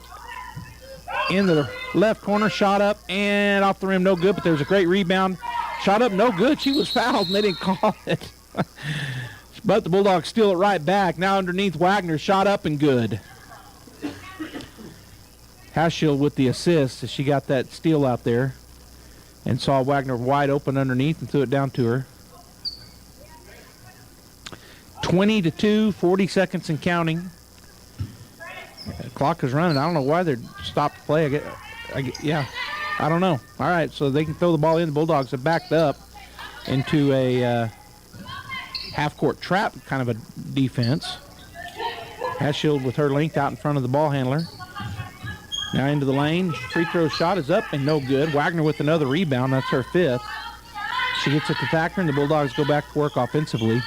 in the left corner, shot up, and off the rim, no good, but there was a great rebound. Shot up, no good. She was fouled, and they didn't call it. But the Bulldogs steal it right back. Now underneath Wagner, shot up and good. Hauschild with the assist as she got that steal out there and saw Wagner wide open underneath and threw it down to her. 20-2, 40 seconds and counting. The clock is running. I don't know why they stopped play. I don't know. All right, so they can throw the ball in. The Bulldogs have backed up into a half-court trap kind of a defense. Hauschild with her length out in front of the ball handler. Now into the lane. Free throw shot is up and no good. Wagner with another rebound. That's her fifth. She gets it to Thacker, and the Bulldogs go back to work offensively.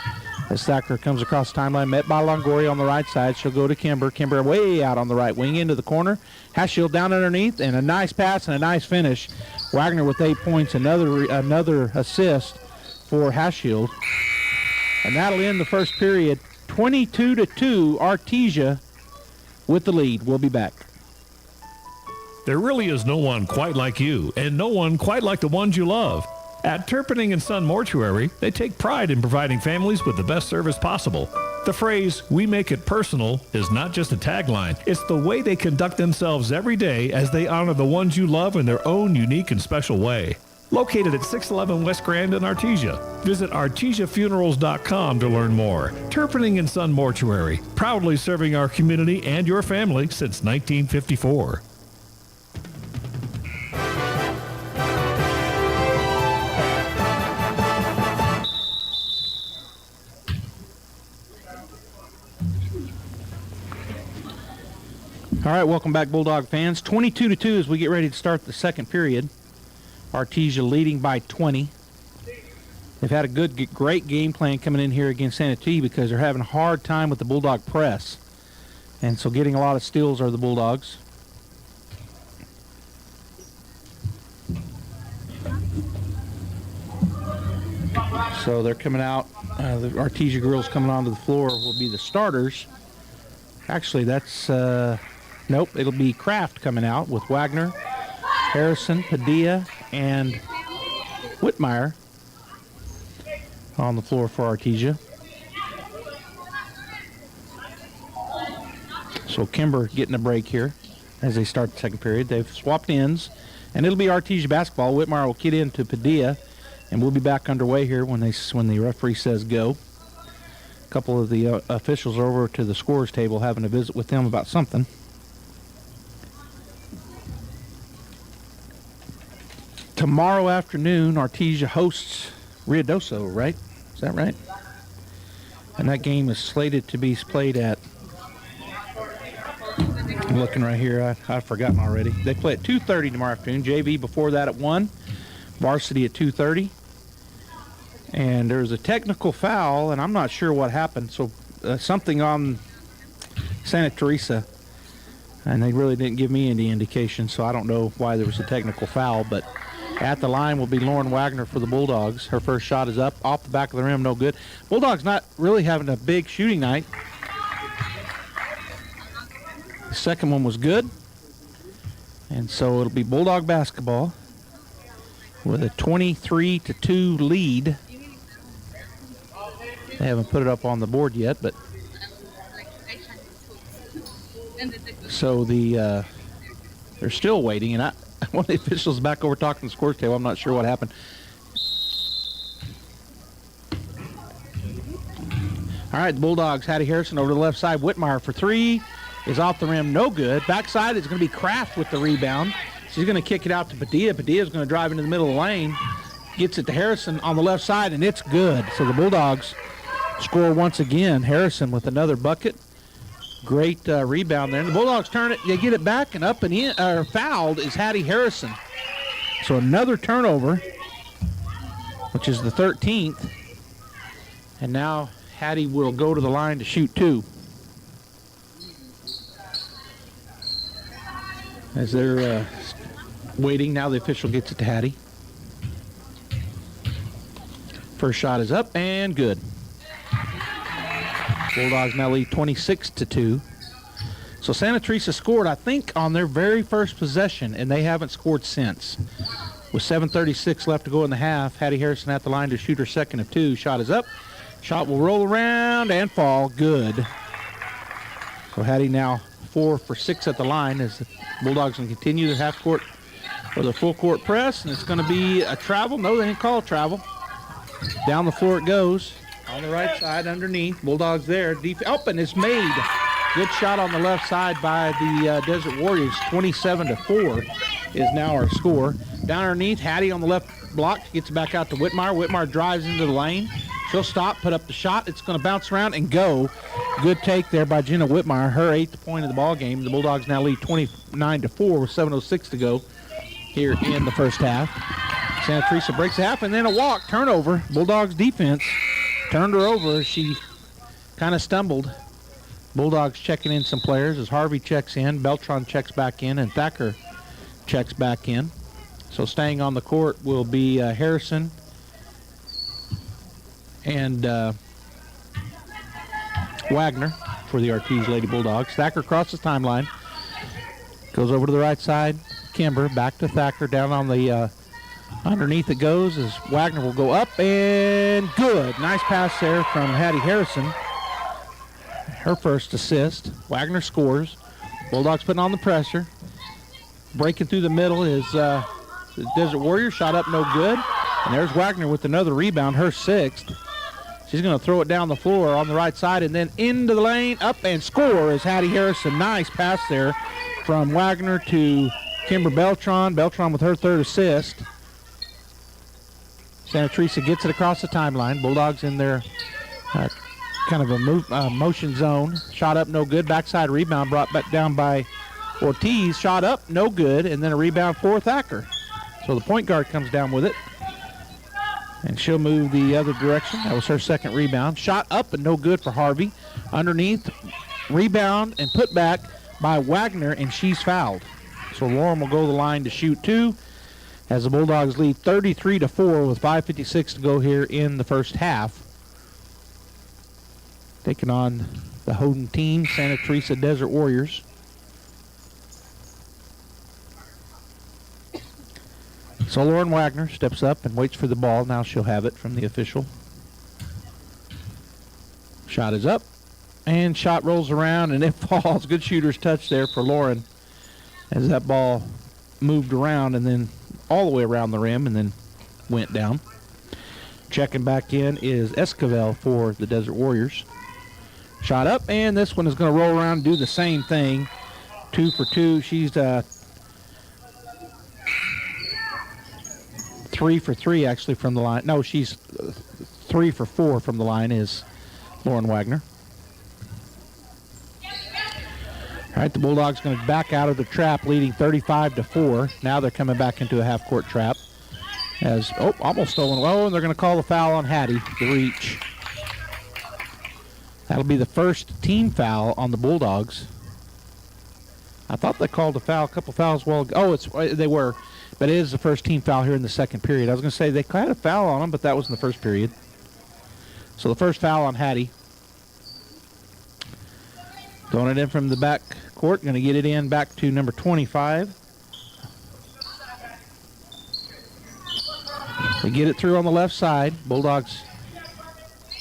As Thacker comes across the timeline, met by Longoria on the right side. She'll go to Kimber. Kimber way out on the right wing into the corner. Hauschild down underneath, and a nice pass and a nice finish. Wagner with 8 points, another assist for Hauschild. And that'll end the first period. 22-2, Artesia with the lead. We'll be back. There really is no one quite like you, and no one quite like the ones you love. At Turpening & Son Mortuary, they take pride in providing families with the best service possible. The phrase, "we make it personal," is not just a tagline. It's the way they conduct themselves every day as they honor the ones you love in their own unique and special way. Located at 611 West Grand in Artesia. Visit artesiafunerals.com to learn more. Turpening & Son Mortuary, proudly serving our community and your family since 1954. All right, welcome back, Bulldog fans. 22-2 as we get ready to start the second period. Artesia leading by 20. They've had a great game plan coming in here against Santa Fe because they're having a hard time with the Bulldog press. And so getting a lot of steals are the Bulldogs. So they're coming out. The Artesia girls coming onto the floor will be the starters. Actually, that's... nope, it'll be Kraft coming out with Wagner, Harrison, Padilla, and Whitmire on the floor for Artesia. So Kimber getting a break here as they start the second period. They've swapped ends, and it'll be Artesia basketball. Whitmire will get into Padilla, and we'll be back underway here when the referee says go. A couple of the officials are over to the scorers table having a visit with them about something. Tomorrow afternoon, Artesia hosts Ruidoso, right? Is that right? And that game is slated to be played at I'm looking right here. I've forgotten already. They play at 2:30 tomorrow afternoon. JV before that at 1. Varsity at 2:30. And there's a technical foul, and I'm not sure what happened. So something on Santa Teresa, and they really didn't give me any indication, so I don't know why there was a technical foul. But at the line will be Lauren Wagner for the Bulldogs. Her first shot is up, off the back of the rim, no good. Bulldogs not really having a big shooting night. The second one was good. And so it'll be Bulldog basketball with a 23-2 lead. They haven't put it up on the board yet, but so they're still waiting, and one of the officials back over talking to the scores table. I'm not sure what happened. All right, the Bulldogs, Hattie Harrison over to the left side. Whitmire for 3 is off the rim, no good. Backside is going to be Kraft with the rebound. She's going to kick it out to Padilla. Padilla's going to drive into the middle of the lane. Gets it to Harrison on the left side, and it's good. So the Bulldogs score once again. Harrison with another bucket. Great rebound there. And the Bulldogs turn it. They get it back, and up and in. Fouled is Hattie Harrison. So another turnover, which is the 13th. And now Hattie will go to the line to shoot 2. As they're waiting, now the official gets it to Hattie. First shot is up and good. Bulldogs now lead 26-2. So Santa Teresa scored, I think, on their very first possession, and they haven't scored since. With 7:36 left to go in the half, Hattie Harrison at the line to shoot her second of 2. Shot is up. Shot will roll around and fall. Good. So Hattie now 4 for 6 at the line as the Bulldogs can continue their half court or the full court press, and it's going to be a travel. No, they didn't call a travel. Down the floor it goes. On the right side underneath. Bulldogs there. Up, and it's made. Good shot on the left side by the Desert Warriors. 27-4 is now our score. Down underneath, Hattie on the left block gets back out to Whitmire. Whitmire drives into the lane. She'll stop, put up the shot. It's going to bounce around and go. Good take there by Jenna Whitmire. Her 8th point of the ball game. The Bulldogs now lead 29-4 with 7:06 to go here in the first half. Santa Teresa breaks the half, and then a walk, turnover. Bulldogs defense turned her over. She kind of stumbled. Bulldogs checking in some players as Harvey checks in, Beltran checks back in, and Thacker checks back in. So staying on the court will be Harrison and Wagner for the Ortiz Lady Bulldogs. Thacker crosses timeline, goes over to the right side. Kimber back to Thacker, down on the underneath it goes as Wagner will go up, and good. Nice pass there from Hattie Harrison. Her first assist. Wagner scores. Bulldogs putting on the pressure. Breaking through the middle is the Desert Warriors. Shot up, no good. And there's Wagner with another rebound, her 6th. She's going to throw it down the floor on the right side and then into the lane. Up and score is Hattie Harrison. Nice pass there from Wagner to Kimber Beltran. Beltran with her 3rd assist. Santa Teresa gets it across the timeline. Bulldogs in their kind of a motion zone. Shot up, no good. Backside rebound brought back down by Ortiz. Shot up, no good. And then a rebound for Thacker. So the point guard comes down with it. And she'll move the other direction. That was her 2nd rebound. Shot up and no good for Harvey. Underneath, rebound and put back by Wagner, and she's fouled. So Lauren will go to the line to shoot 2. As the Bulldogs lead 33-4 with 5:56 to go here in the first half. Taking on the Houghton team, Santa Teresa Desert Warriors. So Lauren Wagner steps up and waits for the ball. Now she'll have it from the official. Shot is up, and shot rolls around, and it falls. Good shooter's touch there for Lauren as that ball moved around and then all the way around the rim and then went down. Checking back in is Esquivel for the Desert Warriors. Shot up, and this one is going to roll around and do the same thing. 2 for 2. She's 3 for 3 actually from the line. No, she's 3 for 4 from the line is Lauren Wagner. All right, the Bulldogs going to back out of the trap, leading 35-4. Now they're coming back into a half-court trap. Almost stolen. Oh, and they're going to call the foul on Hattie, the reach. That'll be the first team foul on the Bulldogs. I thought they called a couple fouls while ago. They were, but it is the first team foul here in the second period. I was going to say they had a foul on them, but that was in the first period. So the first foul on Hattie. Throwing it in from the back court, going to get it in back to number 25. They get it through on the left side. Bulldogs.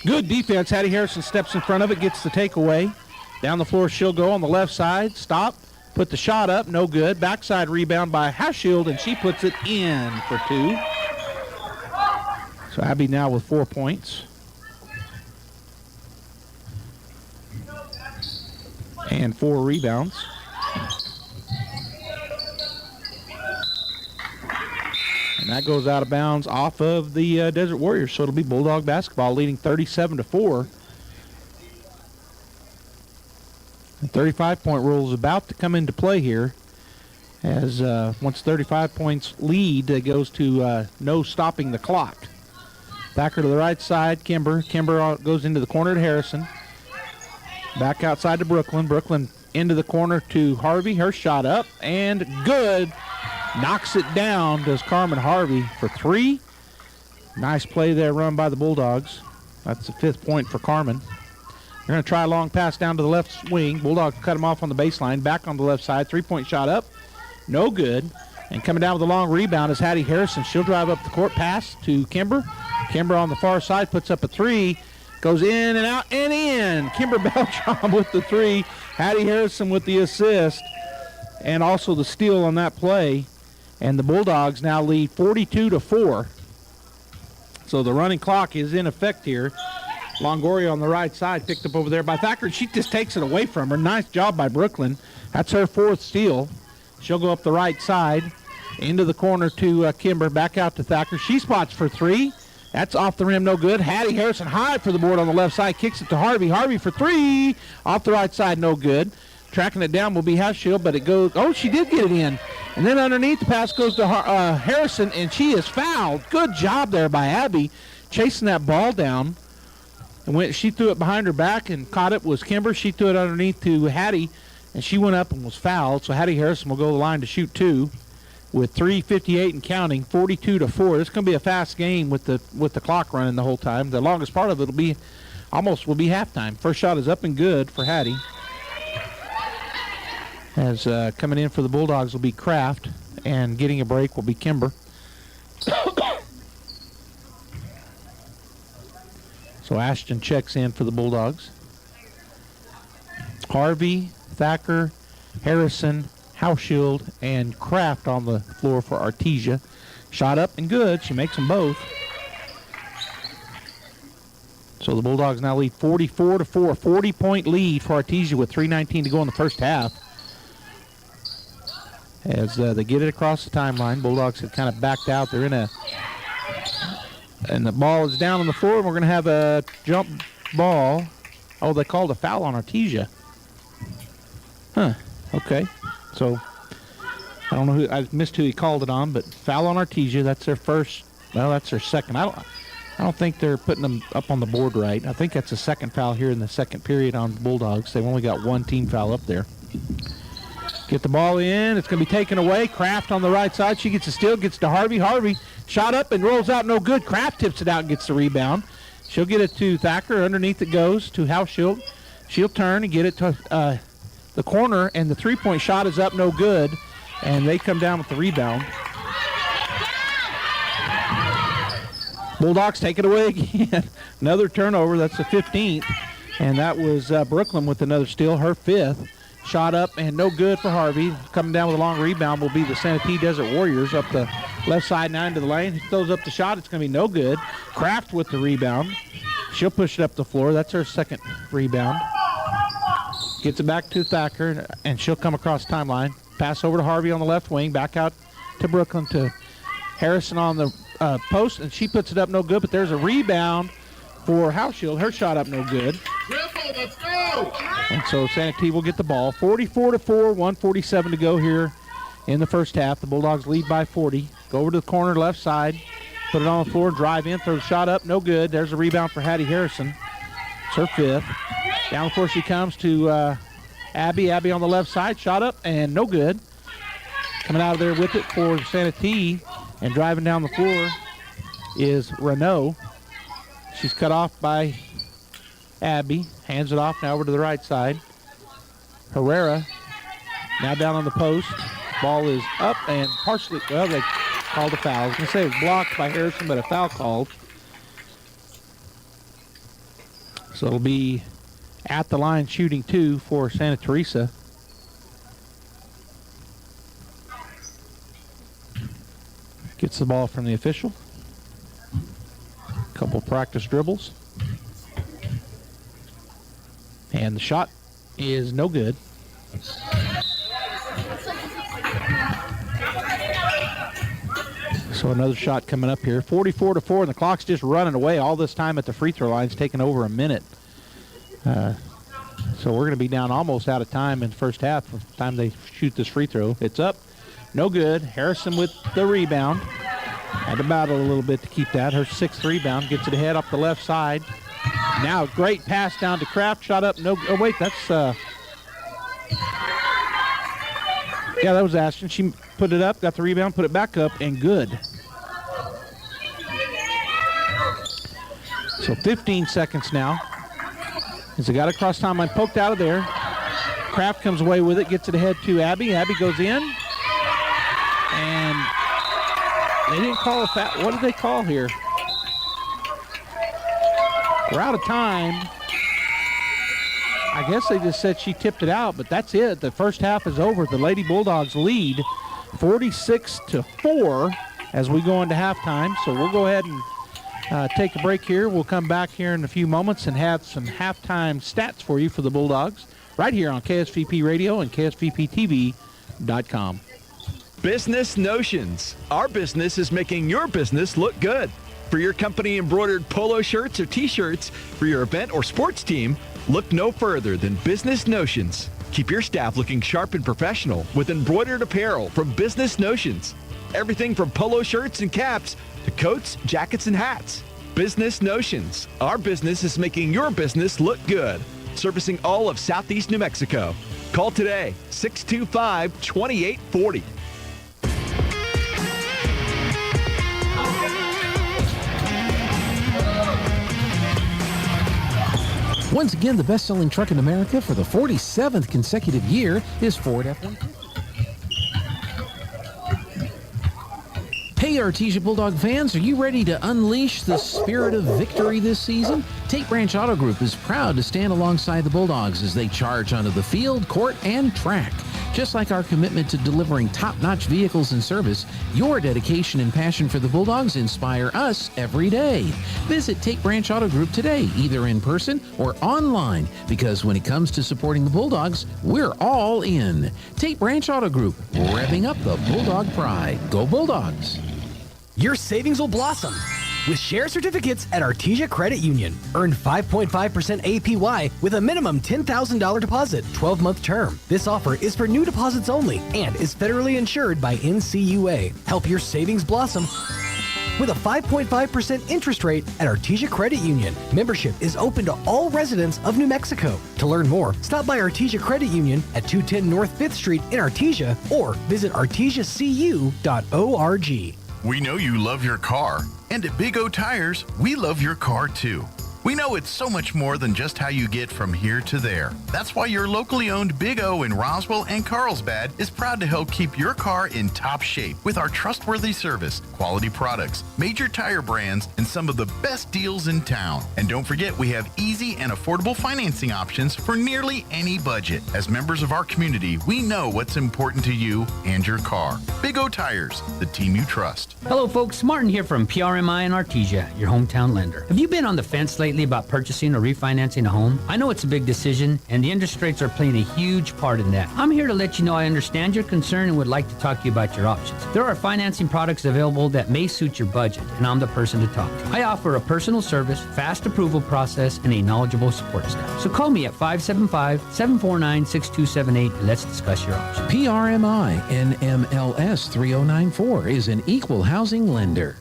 Good defense. Hattie Harrison steps in front of it, gets the takeaway. Down the floor, she'll go on the left side. Stop. Put the shot up. No good. Backside rebound by Hauschild, and she puts it in for 2. So Abby now with 4 points. And 4 rebounds. And that goes out of bounds off of the Desert Warriors. So it'll be Bulldog basketball leading 37-4. The 35-point rule is about to come into play here. As once 35 points lead, it goes to no stopping the clock. Backer to the right side, Kimber. Kimber goes into the corner to Harrison. Back outside to Brooklyn. Brooklyn into the corner to Harvey. Her shot up and good. Knocks it down, does Carmen Harvey for 3. Nice play there run by the Bulldogs. That's the 5th point for Carmen. They're going to try a long pass down to the left wing. Bulldogs cut him off on the baseline. Back on the left side. 3-point shot up. No good. And coming down with a long rebound is Hattie Harrison. She'll drive up the court. Pass to Kimber. Kimber on the far side puts up a 3. Goes in and out and in. Kimber Beltram with the 3. Hattie Harrison with the assist. And also the steal on that play. And the Bulldogs now lead 42-4. So the running clock is in effect here. Longoria on the right side, picked up over there by Thacker. She just takes it away from her. Nice job by Brooklyn. That's her 4th steal. She'll go up the right side, into the corner to Kimber, back out to Thacker. She spots for 3. That's off the rim, no good. Hattie Harrison high for the board on the left side, kicks it to Harvey. Harvey for 3, off the right side, no good. Tracking it down will be Hauschild, but it goes, she did get it in. And then underneath, the pass goes to Harrison, and she is fouled. Good job there by Abby, chasing that ball down. And she threw it behind her back and caught it was Kimber. She threw it underneath to Hattie, and she went up and was fouled. So Hattie Harrison will go to the line to shoot 2 with 3:58 and counting, 42-4. This is going to be a fast game with the clock running the whole time. The longest part of it will be halftime. First shot is up and good for Hattie. As coming in for the Bulldogs will be Kraft, and getting a break will be Kimber. So Ashton checks in for the Bulldogs. Harvey, Thacker, Harrison, Hauschild, and Kraft on the floor for Artesia. Shot up and good. She makes them both. So the Bulldogs now lead 44-4. 40-point lead for Artesia with 3:19 to go in the first half. As they get it across the timeline, Bulldogs have kind of backed out. They're in and the ball is down on the floor, and we're going to have a jump ball. Oh, they called a foul on Artesia. Okay. So I don't know I missed who he called it on, but foul on Artesia. That's their first. Well, that's their second. I don't think they're putting them up on the board right. I think that's the second foul here in the second period on the Bulldogs. They've only got one team foul up there. Get the ball in. It's going to be taken away. Kraft on the right side. She gets a steal, gets to Harvey. Harvey shot up and rolls out, no good. Kraft tips it out and gets the rebound. She'll get it to Thacker. Underneath it goes to Hauschild. She'll turn and get it to the corner, and the 3-point shot is up, no good. And they come down with the rebound. Bulldogs take it away again. Another turnover. That's the 15th. And that was Brooklyn with another steal, her 5th. Shot up and no good for Harvey. Coming down with a long rebound will be the Santee Desert Warriors up the left side, 9 to the lane. He throws up the shot. It's going to be no good. Kraft with the rebound. She'll push it up the floor. That's her second rebound. Gets it back to Thacker, and she'll come across timeline. Pass over to Harvey on the left wing. Back out to Brooklyn to Harrison on the post, and she puts it up no good, but there's a rebound for Hauschild. Her shot up no good. And so Santee will get the ball. 44-4, 1:47 to go here in the first half. The Bulldogs lead by 40. Go over to the corner left side. Put it on the floor, drive in, throw the shot up, no good. There's a rebound for Hattie Harrison. It's her fifth. Down the floor she comes to Abby. Abby on the left side, shot up and no good. Coming out of there with it for Santee and driving down the floor is Renault. She's cut off by Abby. Hands it off now over to the right side. Herrera now down on the post. Ball is up and partially, well, they called a foul. I was going to say it was blocked by Harrison, but a foul called. So it'll be at the line shooting 2 for Santa Teresa. Gets the ball from the official. Couple practice dribbles. And the shot is no good. So another shot coming up here. 44-4, and the clock's just running away all this time at the free throw line. It's taken over a minute. So we're going to be down almost out of time in the first half by the time they shoot this free throw. It's up. No good. Harrison with the rebound. Had to battle a little bit to keep that. Her sixth rebound. Gets it ahead up the left side. Now great pass down to Kraft. Shot up. No. Oh, wait. That's... yeah, that was Ashton. She put it up, got the rebound, put it back up, and good. So 15 seconds now. As they got across timeline, poked out of there. Kraft comes away with it, gets it ahead to Abby. Abby goes in. And they didn't call a foul. What did they call here? We're out of time. I guess they just said she tipped it out, but that's it. The first half is over. The Lady Bulldogs lead 46-4 as we go into halftime. So we'll go ahead and take a break here. We'll come back here in a few moments and have some halftime stats for you for the Bulldogs right here on KSVP Radio and KSVPTV.com. Business Notions. Our business is making your business look good. For your company embroidered polo shirts or t-shirts, for your event or sports team, look no further than Business Notions. Keep your staff looking sharp and professional with embroidered apparel from Business Notions. Everything from polo shirts and caps to coats, jackets, and hats. Business Notions. Our business is making your business look good. Servicing all of Southeast New Mexico. Call today, 625-2840. Once again, the best-selling truck in America for the 47th consecutive year is Ford F-150. Hey, Artesia Bulldog fans, are you ready to unleash the spirit of victory this season? Tate Branch Auto Group is proud to stand alongside the Bulldogs as they charge onto the field, court, and track. Just like our commitment to delivering top-notch vehicles and service, your dedication and passion for the Bulldogs inspire us every day. Visit Tate Branch Auto Group today, either in person or online, because when it comes to supporting the Bulldogs, we're all in. Tate Branch Auto Group, revving up the Bulldog pride. Go Bulldogs! Your savings will blossom with share certificates at Artesia Credit Union. Earn 5.5% APY with a minimum $10,000 deposit, 12-month term. This offer is for new deposits only and is federally insured by NCUA. Help your savings blossom with a 5.5% interest rate at Artesia Credit Union. Membership is open to all residents of New Mexico. To learn more, stop by Artesia Credit Union at 210 North 5th Street in Artesia or visit artesiacu.org. We know you love your car, and at Big O Tires, we love your car too. We know it's so much more than just how you get from here to there. That's why your locally owned Big O in Roswell and Carlsbad is proud to help keep your car in top shape with our trustworthy service, quality products, major tire brands, and some of the best deals in town. And don't forget, we have easy and affordable financing options for nearly any budget. As members of our community, we know what's important to you and your car. Big O Tires, the team you trust. Hello folks, Martin here from PRMI in Artesia, your hometown lender. Have you been on the fence lately lately about purchasing or refinancing a home? I know it's a big decision, and the interest rates are playing a huge part in that. I'm here to let you know I understand your concern and would like to talk to you about your options. There are financing products available that may suit your budget, and I'm the person to talk to. I offer a personal service, fast approval process, and a knowledgeable support staff. So call me at 575-749-6278 and let's discuss your options. PRMI NMLS 3094 is an equal housing lender.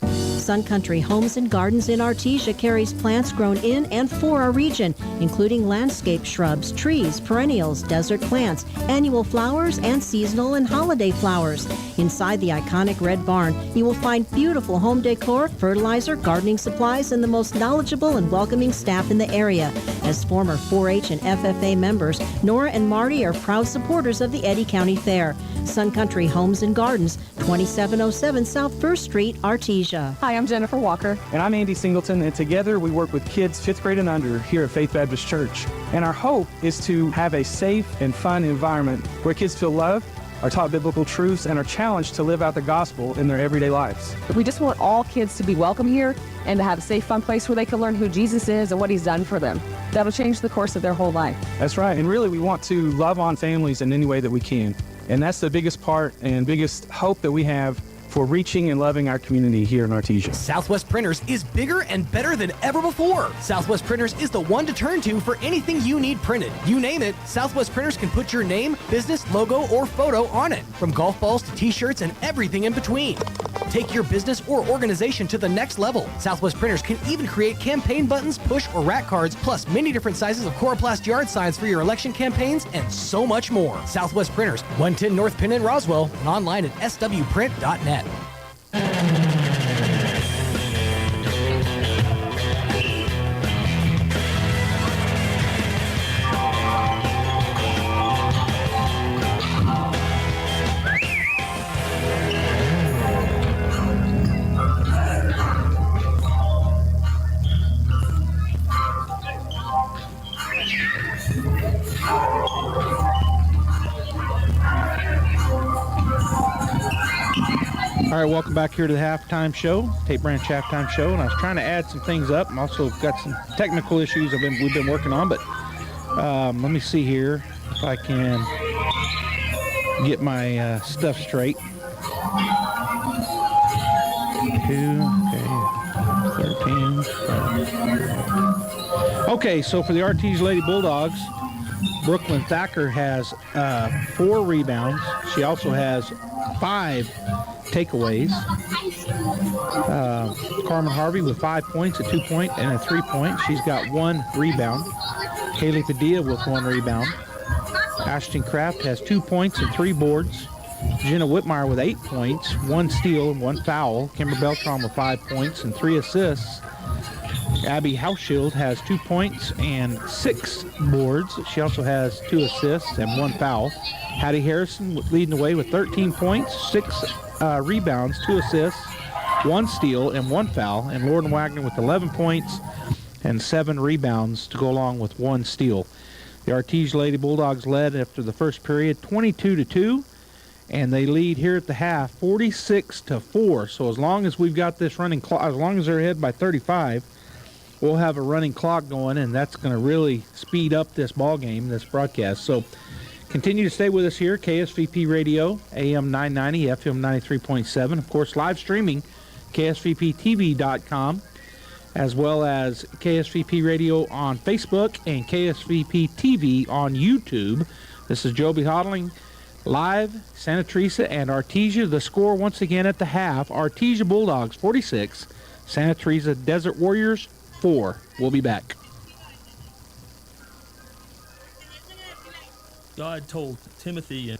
Sun Country Homes and Gardens in Artesia carries plants grown in and for our region, including landscape shrubs, trees, perennials, desert plants, annual flowers, and seasonal and holiday flowers. Inside the iconic red barn, you will find beautiful home decor, fertilizer, gardening supplies, and the most knowledgeable and welcoming staff in the area. As former 4-H and FFA members, Nora and Marty are proud supporters of the Eddy County Fair. Sun Country Homes and Gardens, 2707 South 1st Street, Artesia. Hi, I'm Jennifer Walker. And I'm Andy Singleton, and together we work with kids 5th grade and under here at Faith Baptist Church. And our hope is to have a safe and fun environment where kids feel loved, are taught biblical truths, and are challenged to live out the gospel in their everyday lives. We just want all kids to be welcome here and to have a safe, fun place where they can learn who Jesus is and what he's done for them. That'll change the course of their whole life. That's right, and really we want to love on families in any way that we can. And that's the biggest part and biggest hope that we have for reaching and loving our community here in Artesia. Southwest Printers is bigger and better than ever before. Southwest Printers is the one to turn to for anything you need printed. You name it, Southwest Printers can put your name, business, logo, or photo on it. From golf balls to t-shirts and everything in between. Take your business or organization to the next level. Southwest Printers can even create campaign buttons, push or rack cards, plus many different sizes of Coroplast yard signs for your election campaigns, and so much more. Southwest Printers, 110 North Penn in Roswell, and online at swprint.net. All right, welcome back here to the halftime show, Tape Branch halftime show, and I was trying to add some things up. I'm also got some technical issues we've been working on, but let me see here if I can get my stuff straight. 13. Okay, so for the Artesia Lady Bulldogs, Brooklyn Thacker has 4 rebounds. She also has 5 takeaways. Carmen Harvey with 5 points, a 2-point and a 3-point. She's got 1 rebound. Kaylee Padilla with 1 rebound. Ashton Kraft has 2 points and 3 boards. Jenna Whitmire with 8 points, 1 steal and 1 foul. Kimber Beltran with 5 points and 3 assists. Abby Hauschild has 2 points and 6 boards. She also has 2 assists and 1 foul. Hattie Harrison leading the way with 13 points, 6 rebounds, 2 assists, 1 steal, and 1 foul. And Lauren Wagner with 11 points and 7 rebounds to go along with 1 steal. The Artesia Lady Bulldogs led after the first period 22-2, and they lead here at the half 46-4. So as long as we've got this running clock, as long as they're ahead by 35, we'll have a running clock going, and that's going to really speed up this ball game, this broadcast. So continue to stay with us here, KSVP Radio, AM 990, FM 93.7. Of course, live streaming, KSVPTV.com, as well as KSVP Radio on Facebook and KSVP TV on YouTube. This is Joby Hodling, live, Santa Teresa and Artesia. The score once again at the half, Artesia Bulldogs 46, Santa Teresa Desert Warriors 4. We'll be back. God told Timothy and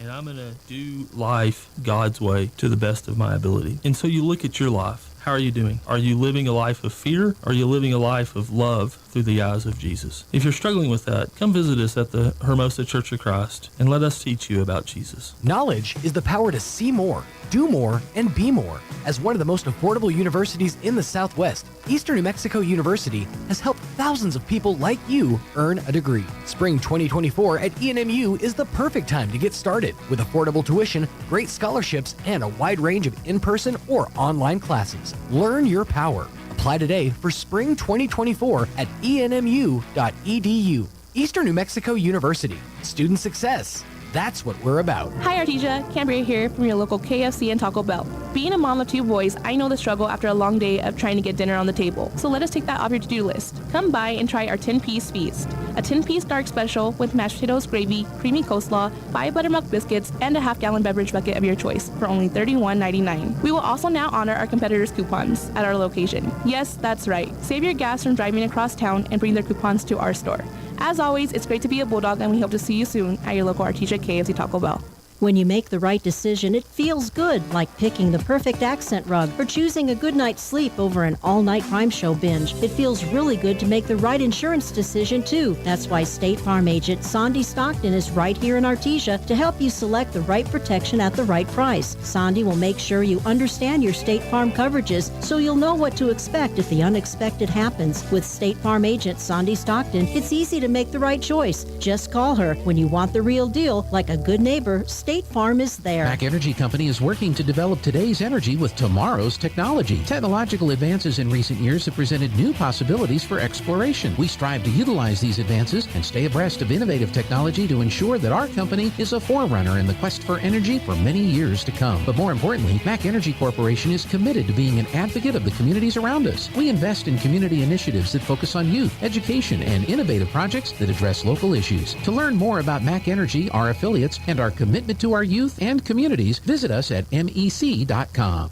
and I'm going to do life God's way to the best of my ability. And so you look at your life. How are you doing? Are you living a life of fear? Or are you living a life of love through the eyes of Jesus? If you're struggling with that, come visit us at the Hermosa Church of Christ and let us teach you about Jesus. Knowledge is the power to see more, do more, and be more. As one of the most affordable universities in the Southwest, Eastern New Mexico University has helped thousands of people like you earn a degree. Spring 2024 at ENMU is the perfect time to get started with affordable tuition, great scholarships, and a wide range of in-person or online classes. Learn your power. Apply today for spring 2024 at enmu.edu. Eastern New Mexico University. Student success. That's what we're about. Hi Artesia, Cambria here from your local KFC and Taco Bell. Being a mom of two boys, I know the struggle after a long day of trying to get dinner on the table. So let us take that off your to-do list. Come by and try our 10-piece feast. A 10-piece dark special with mashed potatoes, gravy, creamy coleslaw, 5 buttermilk biscuits, and a half-gallon beverage bucket of your choice for only $31.99. We will also now honor our competitors' coupons at our location. Yes, that's right. Save your gas from driving across town and bring their coupons to our store. As always, it's great to be a Bulldog, and we hope to see you soon at your local Artesia KFC Taco Bell. When you make the right decision, it feels good, like picking the perfect accent rug or choosing a good night's sleep over an all-night crime show binge. It feels really good to make the right insurance decision, too. That's why State Farm agent Sandy Stockton is right here in Artesia to help you select the right protection at the right price. Sandy will make sure you understand your State Farm coverages so you'll know what to expect if the unexpected happens. With State Farm agent Sandy Stockton, it's easy to make the right choice. Just call her when you want the real deal. Like a good neighbor, State Farm is there. Mac Energy Company is working to develop today's energy with tomorrow's technology. Technological advances in recent years have presented new possibilities for exploration. We strive to utilize these advances and stay abreast of innovative technology to ensure that our company is a forerunner in the quest for energy for many years to come. But more importantly, Mac Energy Corporation is committed to being an advocate of the communities around us. We invest in community initiatives that focus on youth, education, and innovative projects that address local issues. To learn more about Mac Energy, our affiliates, and our commitment to our youth and communities, visit us at mec.com.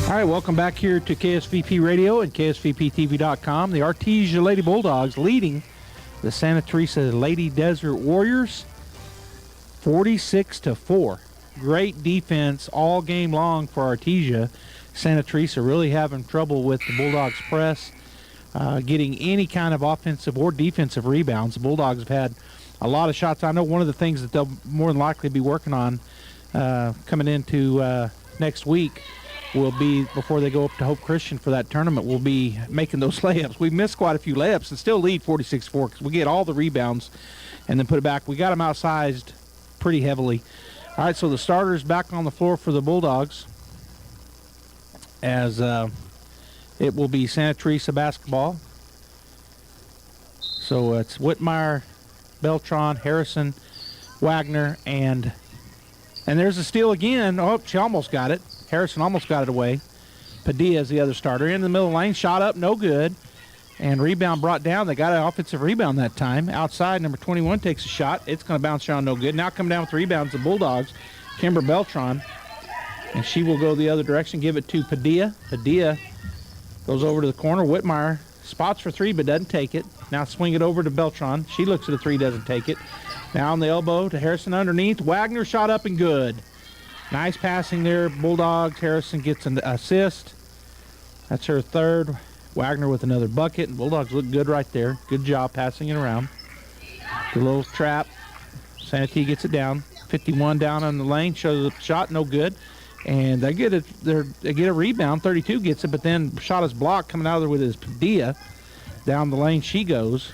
All right, welcome back here to KSVP Radio and KSVPTV.com. The Artesia Lady Bulldogs leading the Santa Teresa Lady Desert Warriors 46-4. Great defense all game long for Artesia. Santa Teresa really having trouble with the Bulldogs press, getting any kind of offensive or defensive rebounds. The Bulldogs have had a lot of shots. I know one of the things that they'll more than likely be working on coming into next week will be, before they go up to Hope Christian for that tournament, will be making those layups. We missed quite a few layups and still lead 46-4 because we get all the rebounds and then put it back. We got them outsized pretty heavily. All right, so the starters back on the floor for the Bulldogs, as it will be Santa Teresa basketball. So it's Whitmire, Beltran, Harrison, Wagner, and there's a steal again. Oh, she almost got it. Harrison almost got it away. Padilla is the other starter. In the middle of the lane, shot up, no good. And rebound brought down. They got an offensive rebound that time. Outside, number 21 takes a shot. It's going to bounce around, no good. Now coming down with the rebounds, the Bulldogs, Kimber Beltran. And she will go the other direction, give it to Padilla. Padilla goes over to the corner. Whitmire spots for three, but doesn't take it. Now swing it over to Beltran. She looks at the three, doesn't take it. Now on the elbow to Harrison underneath. Wagner shot up and good. Nice passing there, Bulldogs. Harrison gets an assist. That's her third. Wagner with another bucket, and Bulldogs look good right there. Good job passing it around. The little trap. Santee gets it down. 51 down on the lane, shows up the shot, no good. And they get a rebound. 32 gets it, but then shot is blocked. Coming out of there with his Padilla. Down the lane she goes.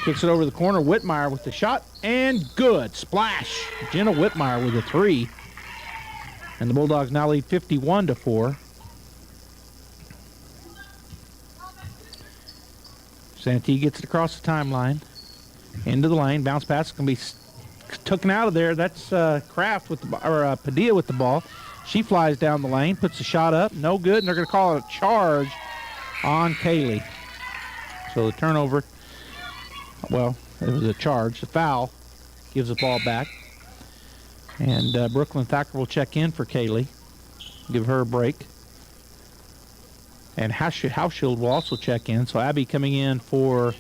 Kicks it over the corner. Whitmire with the shot, and good. Splash. Jenna Whitmire with a three. And the Bulldogs now lead 51-4. Santee gets it across the timeline. Into the lane. Bounce pass is going to be taken out of there. That's Kraft with the Padilla with the ball. She flies down the lane, puts the shot up, no good, and they're going to call it a charge on Kaylee. So the turnover, well, it was a charge. The foul gives the ball back. And Brooklyn Thacker will check in for Kaylee. Give her a break. And Hauschild will also check in. So Abby coming in for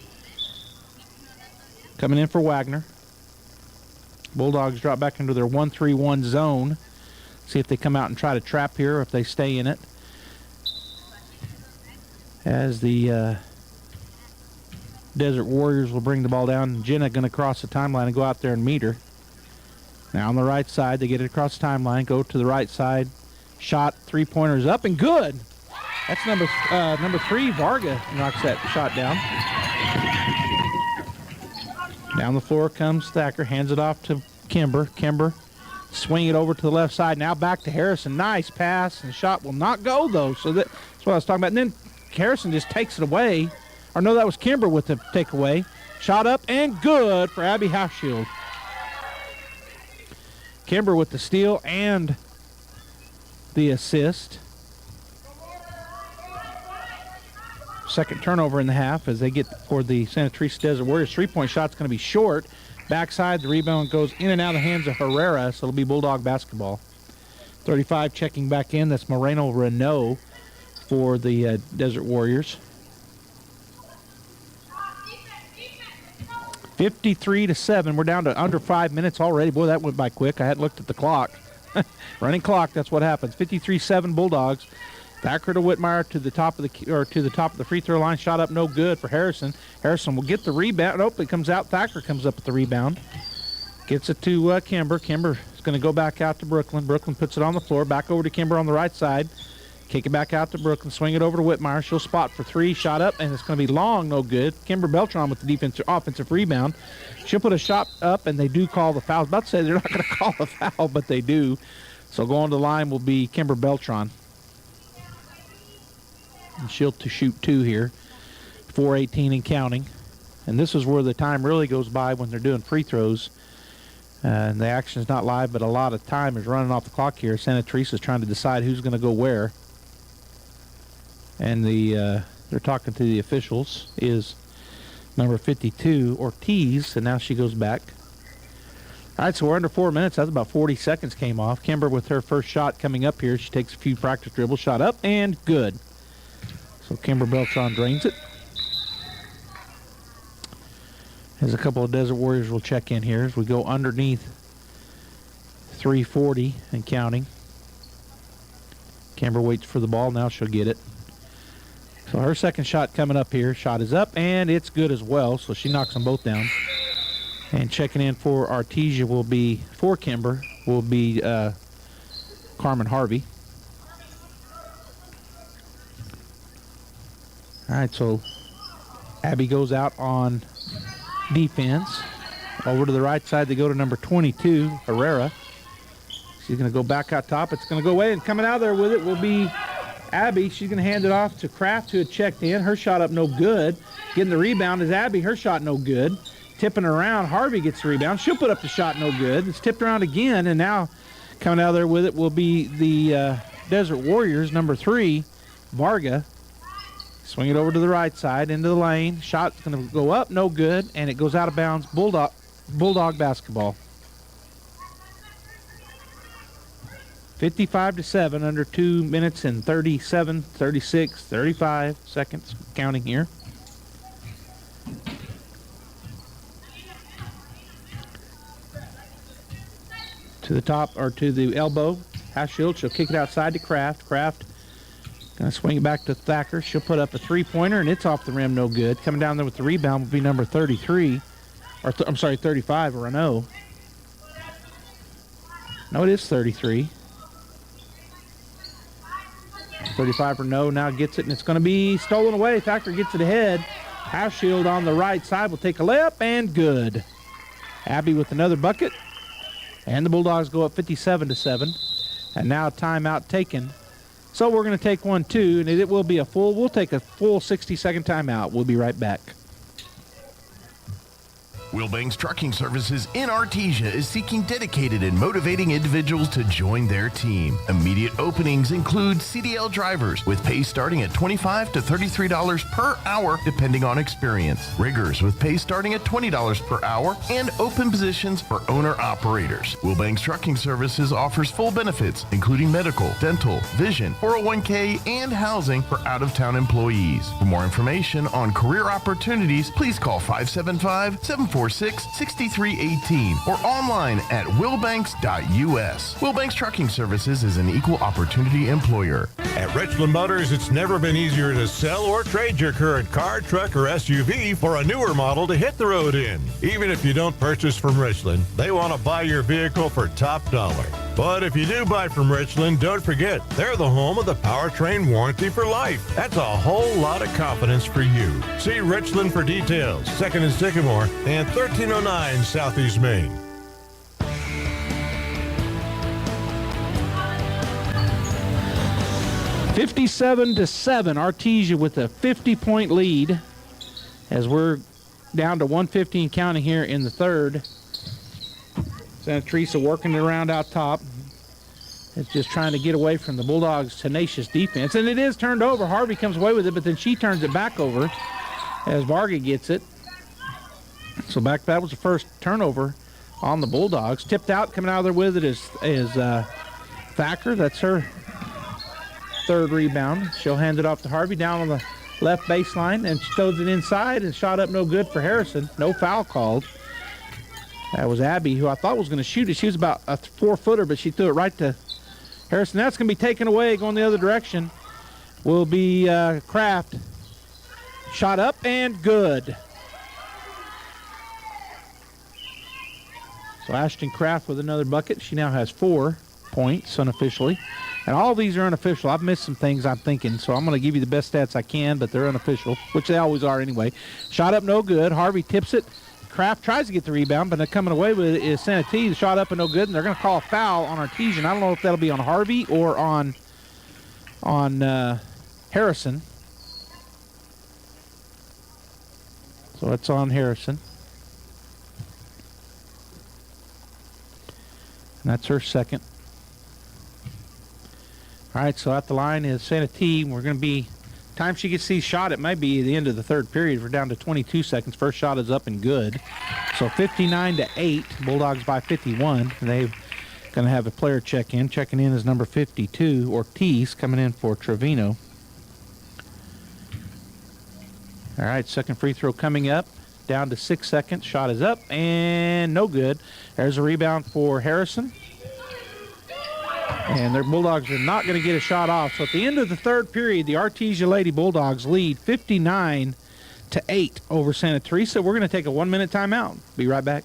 Wagner. Bulldogs drop back into their 1-3-1 zone. See if they come out and try to trap here or if they stay in it. As the Desert Warriors will bring the ball down. Jenna going to cross the timeline and go out there and meet her. Now on the right side, they get it across the timeline, go to the right side. Shot, three-pointers up and good. That's number 3, Varga knocks that shot down. Down the floor comes Thacker, hands it off to Kimber. Kimber swing it over to the left side. Now back to Harrison. Nice pass, and the shot will not go, though. So that's what I was talking about. And then Harrison just takes it away. Or no, that was Kimber with the takeaway. Shot up and good for Abby Hauschild. Kimber with the steal and the assist. Second turnover in the half as they get for the Santa Teresa Desert Warriors. Three-point shot's going to be short. Backside, the rebound goes in and out of the hands of Herrera, so it'll be Bulldog basketball. 35 checking back in. That's Moreno Renault for the Desert Warriors. 53-7. We're down to under 5 minutes already. Boy, that went by quick. I hadn't looked at the clock. Running clock, that's what happens. 53-7 Bulldogs. Thacker to Whitmire to the top of the free throw line. Shot up no good for Harrison. Harrison will get the rebound. Nope, it comes out. Thacker comes up with the rebound. Gets it to Kimber. Kimber is going to go back out to Brooklyn. Brooklyn puts it on the floor. Back over to Kimber on the right side. Kick it back out to Brooklyn. Swing it over to Whitmire. She'll spot for three. Shot up, and it's going to be long, no good. Kimber Beltran with the offensive rebound. She'll put a shot up, and they do call the foul. I was about to say they're not going to call the foul, but they do. So going to the line will be Kimber Beltran. And she'll to shoot 2 here. 4:18 and counting. And this is where the time really goes by when they're doing free throws. And the action is not live, but a lot of time is running off the clock here. Santa Teresa is trying to decide who's going to go where. And they're talking to the officials is number 52, Ortiz, and now she goes back. All right, so we're under 4 minutes. That's about 40 seconds came off. Kimber with her first shot coming up here. She takes a few practice dribbles. Shot up and good. So Kimber Beltran drains it. As a couple of Desert Warriors will check in here as we go underneath 3:40 and counting. Kimber waits for the ball. Now she'll get it. So her second shot coming up here. Shot is up, and it's good as well. So she knocks them both down. And checking in for Artesia will be, for Kimber, will be Carmen Harvey. All right, so Abby goes out on defense. Over to the right side, they go to number 22, Herrera. She's going to go back out top. It's going to go away, and coming out there with it will be Abby. She's going to hand it off to Kraft, who had checked in. Her shot up no good. Getting the rebound is Abby. Her shot no good. Tipping around, Harvey gets the rebound. She'll put up the shot no good. It's tipped around again, and now coming out there with it will be the Desert Warriors, number 3, Varga. Swing it over to the right side into the lane. Shot's going to go up, no good, and it goes out of bounds. Bulldog basketball. 55-7, under 2 minutes and 37, 36, 35 seconds. Counting here. To the top, or to the elbow. Hauschild, she'll kick it outside to Kraft. Kraft going to swing it back to Thacker. She'll put up a three-pointer, and it's off the rim, no good. Coming down there with the rebound will be number 33. I'm sorry, 35, Renault. No, it is 33. 35 Renault now gets it, and it's going to be stolen away. Thacker gets it ahead. Hauschild on the right side will take a layup, and good. Abby with another bucket. And the Bulldogs go up 57-7. And now timeout taken. So we're going to take one, too, and it will be we'll take a full 60-second timeout. We'll be right back. Wilbanks Trucking Services in Artesia is seeking dedicated and motivating individuals to join their team. Immediate openings include CDL drivers with pay starting at $25 to $33 per hour depending on experience. Riggers with pay starting at $20 per hour and open positions for owner-operators. Wilbanks Trucking Services offers full benefits including medical, dental, vision, 401k, and housing for out-of-town employees. For more information on career opportunities, please call 575-746-6318 or online at wilbanks.us. Wilbanks Trucking Services is an equal opportunity employer. At Richland Motors, it's never been easier to sell or trade your current car, truck, or SUV for a newer model to hit the road in. Even if you don't purchase from Richland, they want to buy your vehicle for top dollar. But if you do buy from Richland, don't forget, they're the home of the powertrain warranty for life. That's a whole lot of confidence for you. See Richland for details. 2nd and Sycamore and 1309 Southeast Main. $57-7, Artesia with a 50-point lead as we're down to 1:15 counting here in the third. Santa Teresa working it around out top. It's just trying to get away from the Bulldogs' tenacious defense. And it is turned over. Harvey comes away with it, but then she turns it back over as Varga gets it. So that was the first turnover on the Bulldogs. Tipped out, coming out of there with it is Thacker. That's her third rebound. She'll hand it off to Harvey down on the left baseline, and she throws it inside and shot up no good for Harrison. No foul called. That was Abby, who I thought was going to shoot it. She was about a 4-footer, but she threw it right to Harrison. That's going to be taken away, going the other direction. Will be Kraft. Shot up and good. So Ashton Kraft with another bucket. She now has 4 points unofficially. And all these are unofficial. I've missed some things I'm thinking, so I'm going to give you the best stats I can, but they're unofficial, which they always are anyway. Shot up no good. Harvey tips it. Kraft tries to get the rebound, but coming away with it is Santa T. The shot up and no good, and they're going to call a foul on Artesian. I don't know if that'll be on Harvey or on Harrison. So it's on Harrison. And that's her second. All right, so at the line is Santa T. We're going to be, time she gets these shot, it might be the end of the third period. We're down to 22 seconds. First shot is up and good. So 59-8, Bulldogs by 51. And they're going to have a player check in. Checking in is number 52, Ortiz, coming in for Trevino. All right, second free throw coming up. Down to 6 seconds. Shot is up and no good. There's a rebound for Harrison. And their Bulldogs are not going to get a shot off. So at the end of the third period, the Artesia Lady Bulldogs lead 59-8 over Santa Teresa. We're going to take a 1-minute timeout. Be right back.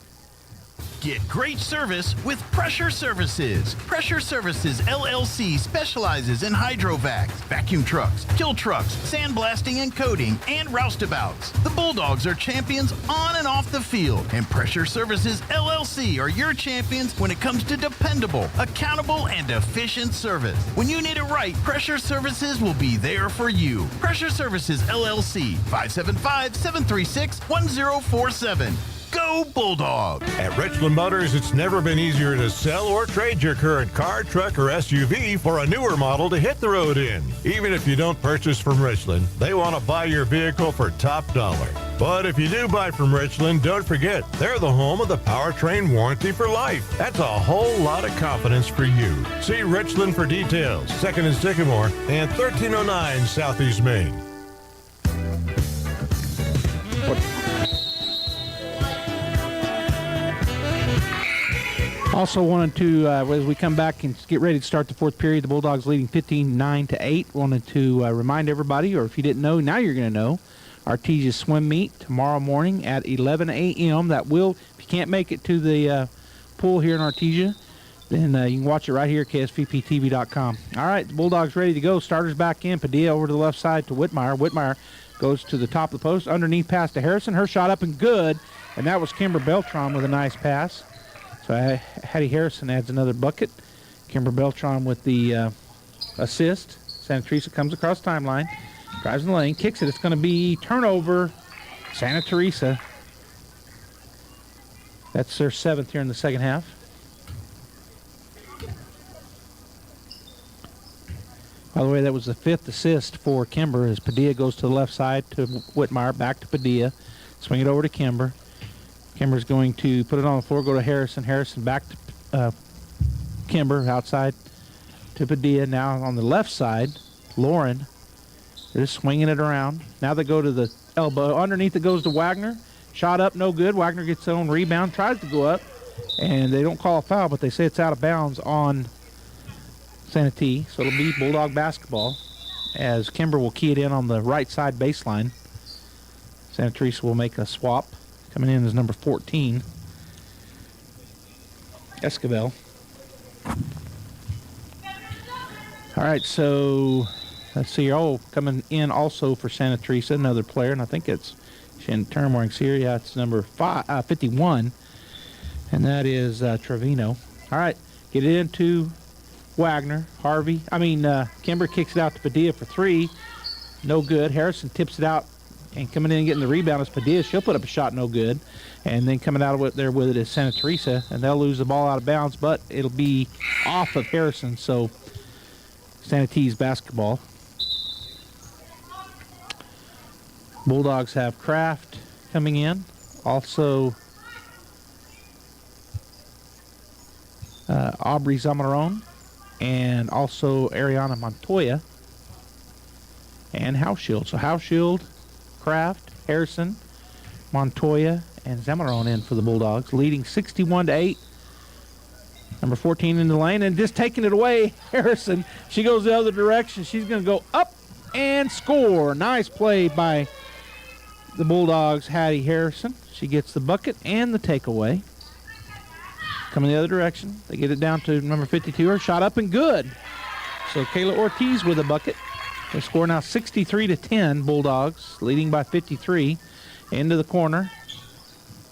Get great service with Pressure Services. Pressure Services LLC specializes in hydrovacs, vacuum trucks, kill trucks, sandblasting and coating, and roustabouts. The Bulldogs are champions on and off the field, and Pressure Services LLC are your champions when it comes to dependable, accountable, and efficient service. When you need it right, Pressure Services will be there for you. Pressure Services LLC, 575-736-1047. Go Bulldogs! At Richland Motors, it's never been easier to sell or trade your current car, truck, or SUV for a newer model to hit the road in. Even if you don't purchase from Richland, they want to buy your vehicle for top dollar. But if you do buy from Richland, don't forget, they're the home of the powertrain warranty for life. That's a whole lot of confidence for you. See Richland for details. 2nd and Sycamore and 1309 Southeast Main. Also wanted to, as we come back and get ready to start the fourth period, the Bulldogs leading 15-9. Wanted to remind everybody, or if you didn't know, now you're going to know, Artesia swim meet tomorrow morning at 11 a.m. That will, if you can't make it to the pool here in Artesia, then you can watch it right here at KSVPTV.com. All right, the Bulldogs ready to go. Starters back in. Padilla over to the left side to Whitmire. Whitmire goes to the top of the post. Underneath pass to Harrison. Her shot up and good, and that was Kimber Beltran with a nice pass. So Hattie Harrison adds another bucket. Kimber Beltran with the assist. Santa Teresa comes across timeline, drives in the lane, kicks it. It's going to be turnover. Santa Teresa. That's their 7th here in the second half. By the way, that was the 5th assist for Kimber as Padilla goes to the left side to Whitmire, back to Padilla. Swing it over to Kimber. Kimber's going to put it on the floor, go to Harrison. Harrison back to Kimber, outside to Padilla. Now on the left side, Lauren. They're just swinging it around. Now they go to the elbow. Underneath it goes to Wagner. Shot up, no good. Wagner gets his own rebound, tries to go up, and they don't call a foul, but they say it's out of bounds on Santee. So it'll be Bulldog basketball as Kimber will key it in on the right side baseline. Santa Teresa will make a swap. Coming in is number 14, Esquivel. All right, so let's see. Oh, coming in also for Santa Teresa, another player, and I think it's Shannon Termwarings here. Yeah, it's number 51, and that is Trevino. All right, get it into Wagner. Kimber kicks it out to Padilla for 3. No good. Harrison tips it out, and coming in and getting the rebound is Padilla. She'll put up a shot, no good. And then coming out of there with it is Santa Teresa, and they'll lose the ball out of bounds, but it'll be off of Harrison, so Santa T's basketball. Bulldogs have Kraft coming in. Also, Aubrey Zamaron, and also Ariana Montoya, and Hauschild. So Hauschild, Kraft, Harrison, Montoya, and Zamaron in for the Bulldogs, leading 61-8. Number 14 in the lane, and just taking it away, Harrison. She goes the other direction. She's going to go up and score. Nice play by the Bulldogs' Hattie Harrison. She gets the bucket and the takeaway. Coming the other direction. They get it down to number 52. Her shot up and good. So Kayla Ortiz with a bucket. They score now 63-10. Bulldogs leading by 53. Into the corner.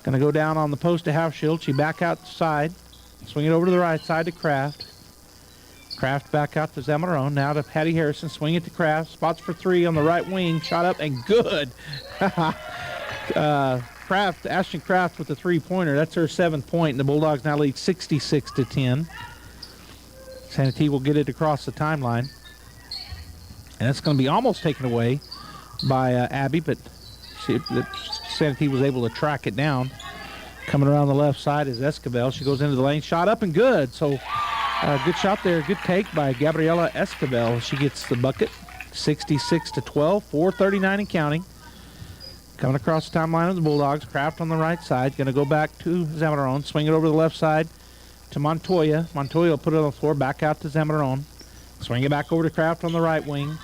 Going to go down on the post to Hauschild. She back outside. Swing it over to the right side to Kraft. Kraft back out to Zamaron. Now to Hattie Harrison. Swing it to Kraft. Spots for 3 on the right wing. Shot up and good. Ashton Kraft with the 3-pointer. That's her 7th point, and the Bulldogs now lead 66-10. Santa T will get it across the timeline. And it's going to be almost taken away by Abby, but Santa T was able to track it down. Coming around the left side is Esquivel. She goes into the lane. Shot up and good. So good shot there. Good take by Gabriela Esquivel. She gets the bucket. 66-12. 4:39 and counting. Coming across the timeline of the Bulldogs. Kraft on the right side. Going to go back to Zamaron. Swing it over to the left side to Montoya. Montoya will put it on the floor. Back out to Zamaron. Swing it back over to Kraft on the right wing.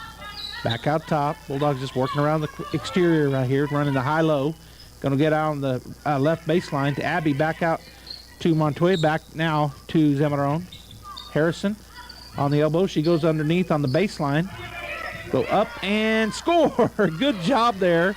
Back out top. Bulldogs just working around the exterior right here. Running the high-low. Going to get out on the left baseline to Abby. Back out to Montoya. Back now to Zamaron. Harrison on the elbow. She goes underneath on the baseline. Go up and score. Good job there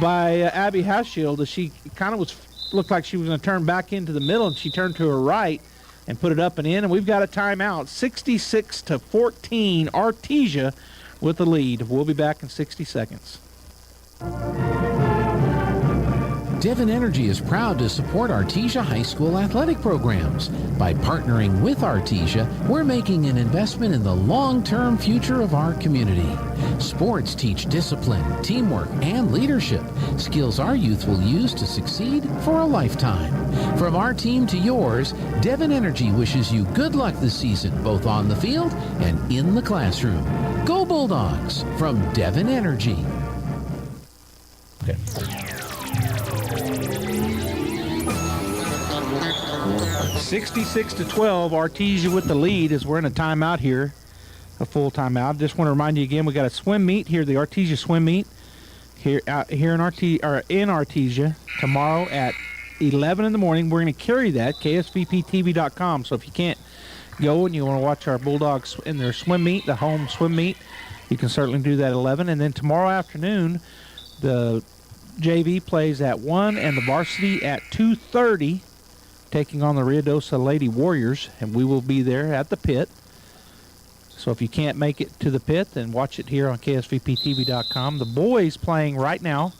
by Abby Hauschild. She kind of looked like she was going to turn back into the middle, and she turned to her right and put it up and in, and we've got a timeout. 66-14, Artesia with the lead. We'll be back in 60 seconds. Devon Energy is proud to support Artesia High School athletic programs. By partnering with Artesia, we're making an investment in the long-term future of our community. Sports teach discipline, teamwork, and leadership, skills our youth will use to succeed for a lifetime. From our team to yours, Devon Energy wishes you good luck this season, both on the field and in the classroom. Go Bulldogs from Devon Energy. Okay. 66-12, Artesia with the lead as we're in a timeout here, a full timeout. Just want to remind you again, we got a swim meet here, the Artesia swim meet here in Artesia tomorrow at 11 in the morning. We're going to carry that, ksvptv.com. So if you can't go and you want to watch our Bulldogs in their swim meet, the home swim meet, you can certainly do that at 11. And then tomorrow afternoon, the JV plays at 1 and the varsity at 2:30. Taking on the Ruidoso Lady Warriors, and we will be there at the pit. So if you can't make it to the pit, then watch it here on ksvptv.com. The boys playing right now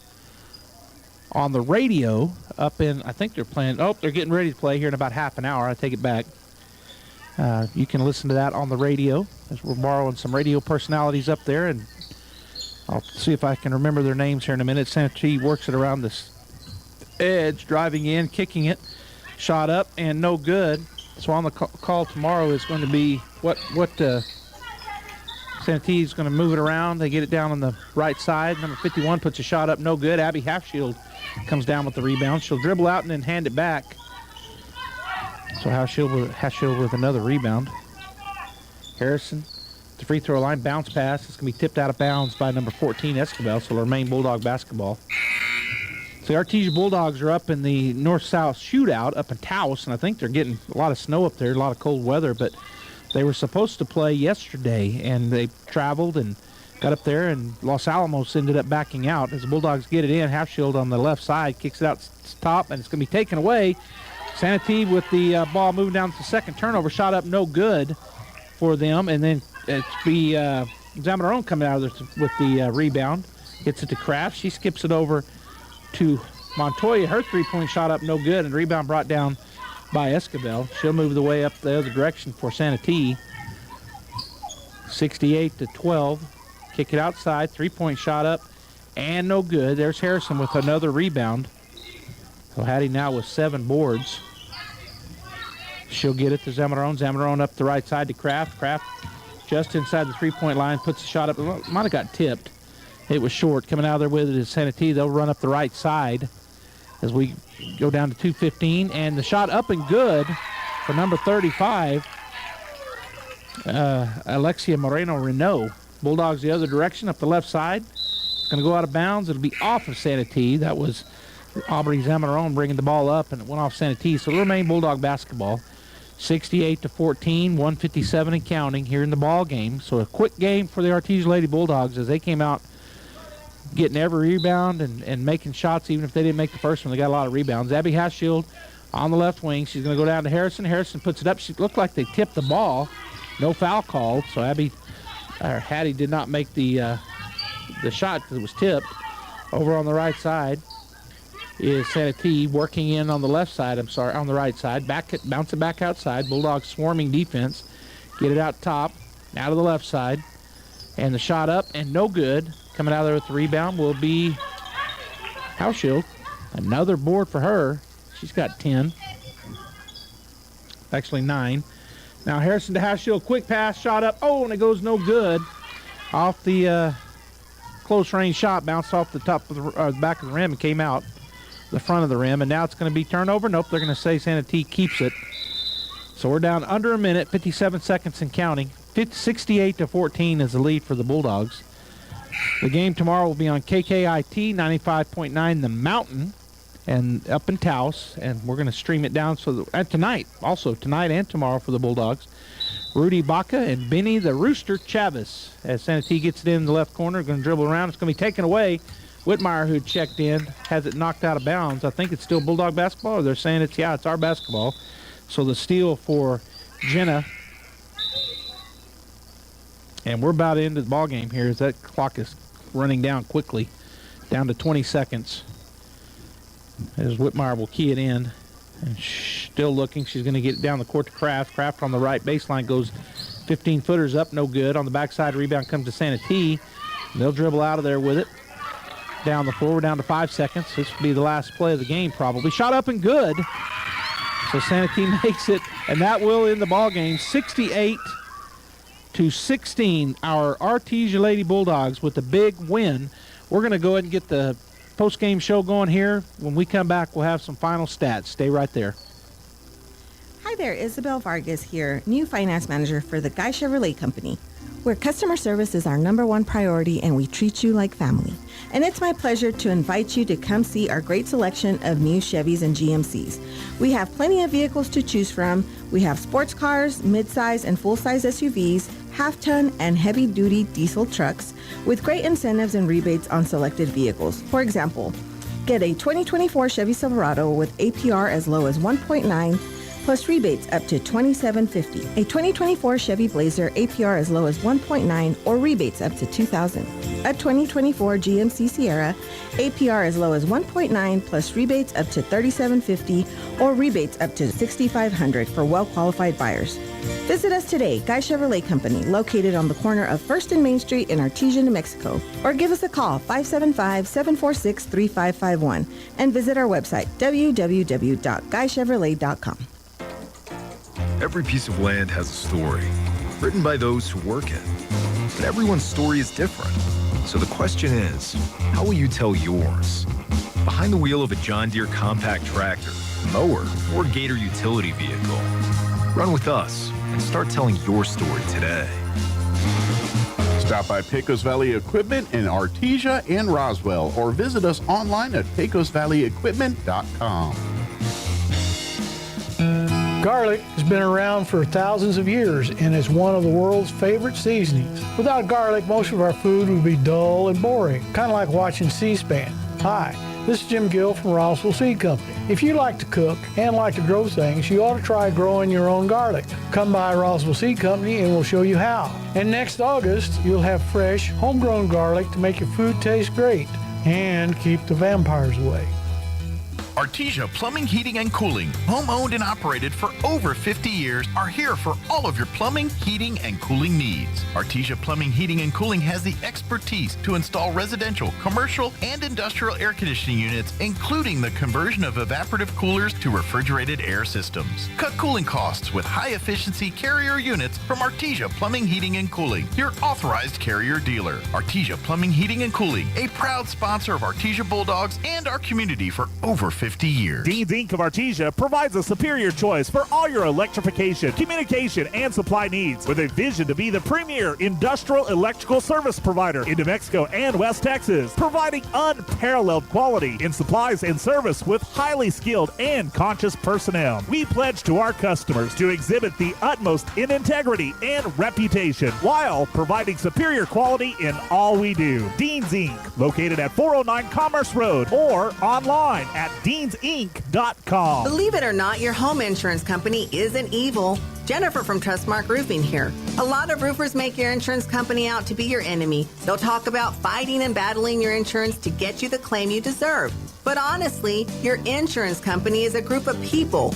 on the radio up in, I think they're playing, they're getting ready to play here in about half an hour. I take it back. You can listen to that on the radio, as we're borrowing some radio personalities up there, and I'll see if I can remember their names here in a minute. Santee works it around this edge, driving in, kicking it, shot up, and no good. So on the call tomorrow is going to be what Santee is going to move it around. They get it down on the right side. Number 51 puts a shot up, no good. Abby Halfshield comes down with the rebound. She'll dribble out and then hand it back. So Halfshield with another rebound. Harrison, the free throw line, bounce pass. It's going to be tipped out of bounds by number 14, Escobar, so it'll remain Bulldog basketball. So the Artesia Bulldogs are up in the north-south shootout up in Taos, and I think they're getting a lot of snow up there, a lot of cold weather, but they were supposed to play yesterday, and they traveled and got up there, and Los Alamos ended up backing out. As the Bulldogs get it in, Halfshield on the left side kicks it out top, and it's going to be taken away. Santee with the ball moving down to the second turnover, shot up no good for them, and then it's be Zamarone coming out of there with the rebound. Gets it to Kraft. She skips it over to Montoya. Her three-point shot up no good, and rebound brought down by Escobar. She'll move the way up the other direction for Santee. 68-12. Kick it outside. Three-point shot up and no good. There's Harrison with another rebound. So Hattie now with 7 boards. She'll get it to Zamarone. Zamarone up the right side to Kraft. Kraft just inside the three-point line, puts the shot up. It might have got tipped. It was short. Coming out of there with it is Santee. They'll run up the right side as we go down to 2:15. And the shot up and good for number 35, Alexia Moreno-Renault. Bulldogs the other direction up the left side. It's going to go out of bounds. It'll be off of Santee. That was Aubrey Zamarone bringing the ball up, and it went off Santee. So it'll remain Bulldog basketball. 68-14, 1:57 and counting here in the ball game. So a quick game for the Artesia Lady Bulldogs as they came out getting every rebound and making shots, even if they didn't make the first one. They got a lot of rebounds. Abby Halfshield on the left wing. She's going to go down to Harrison. Harrison puts it up. She looked like they tipped the ball. No foul called. So Hattie did not make the shot because it was tipped. Over on the right side is Santee working in on the left side. On the right side. Bounce it back outside. Bulldogs swarming defense. Get it out top. Now to the left side. And the shot up and no good. Coming out of there with the rebound will be Halfshield. Another board for her. She's got 10. Actually 9. Now Harrison to Halfshield. Quick pass. Shot up. Oh, and it goes no good. Off the close range shot. Bounced off the top of the back of the rim and came out the front of the rim. And now it's going to be turnover. Nope, they're going to say Santee keeps it. So we're down under a minute. 57 seconds and counting. 68-14 is the lead for the Bulldogs. The game tomorrow will be on KKIT 95.9 The Mountain and up in Taos, and we're going to stream it down tonight and tomorrow for the Bulldogs. Rudy Baca and Benny the Rooster Chavez as Santee gets it in the left corner, going to dribble around. It's going to be taken away. Whitmire, who checked in, has it knocked out of bounds. I think it's still Bulldog basketball, or they're saying it's our basketball. So the steal for Jenna. And we're about into the ball game here as that clock is running down quickly, down to 20 seconds. As Whitmire will key it in. And still looking. She's going to get it down the court to Kraft. Kraft on the right baseline goes 15-footers up, no good. On the backside, rebound comes to Santee. They'll dribble out of there with it. Down the floor, we're down to 5 seconds. This will be the last play of the game probably. Shot up and good. So Santee makes it, and that will end the ball game. 68-16, our Artesia Lady Bulldogs with the big win. We're going to go ahead and get the post-game show going here. When we come back, we'll have some final stats. Stay right there. Hi there, Isabel Vargas here, new finance manager for the Guy Chevrolet Company, where customer service is our #1 priority and we treat you like family. And it's my pleasure to invite you to come see our great selection of new Chevys and GMCs. We have plenty of vehicles to choose from. We have sports cars, midsize and full-size SUVs, half-ton and heavy-duty diesel trucks with great incentives and rebates on selected vehicles. For example, get a 2024 Chevy Silverado with APR as low as 1.9, plus rebates up to $2,750. A 2024 Chevy Blazer APR as low as 1.9 or rebates up to $2,000. A 2024 GMC Sierra APR as low as 1.9 plus rebates up to $3,750 or rebates up to $6,500 for well-qualified buyers. Visit us today, Guy Chevrolet Company, located on the corner of 1st and Main Street in Artesia, New Mexico, or give us a call 575-746-3551 and visit our website www.guychevrolet.com. Every piece of land has a story, written by those who work it. But everyone's story is different. So the question is, how will you tell yours? Behind the wheel of a John Deere compact tractor, mower, or Gator utility vehicle. Run with us and start telling your story today. Stop by Pecos Valley Equipment in Artesia and Roswell, or visit us online at pecosvalleyequipment.com. Garlic has been around for thousands of years and is one of the world's favorite seasonings. Without garlic, most of our food would be dull and boring, kind of like watching C-SPAN. Hi, this is Jim Gill from Roswell Seed Company. If you like to cook and like to grow things, you ought to try growing your own garlic. Come by Roswell Seed Company and we'll show you how. And next August, you'll have fresh, homegrown garlic to make your food taste great and keep the vampires away. Artesia Plumbing, Heating, and Cooling, home-owned and operated for over 50 years, are here for all of your plumbing, heating, and cooling needs. Artesia Plumbing, Heating, and Cooling has the expertise to install residential, commercial, and industrial air conditioning units, including the conversion of evaporative coolers to refrigerated air systems. Cut cooling costs with high-efficiency Carrier units from Artesia Plumbing, Heating, and Cooling, your authorized Carrier dealer. Artesia Plumbing, Heating, and Cooling, a proud sponsor of Artesia Bulldogs and our community for over 50 years. Dean's Inc. of Artesia provides a superior choice for all your electrification, communication, and supply needs, with a vision to be the premier industrial electrical service provider in New Mexico and West Texas, providing unparalleled quality in supplies and service with highly skilled and conscious personnel. We pledge to our customers to exhibit the utmost in integrity and reputation while providing superior quality in all we do. Dean's Inc., located at 409 Commerce Road, or online at deansinc.com. Believe it or not, your home insurance company isn't evil. Jennifer from Trustmark Roofing here. A lot of roofers make your insurance company out to be your enemy. They'll talk about fighting and battling your insurance to get you the claim you deserve. But honestly, your insurance company is a group of people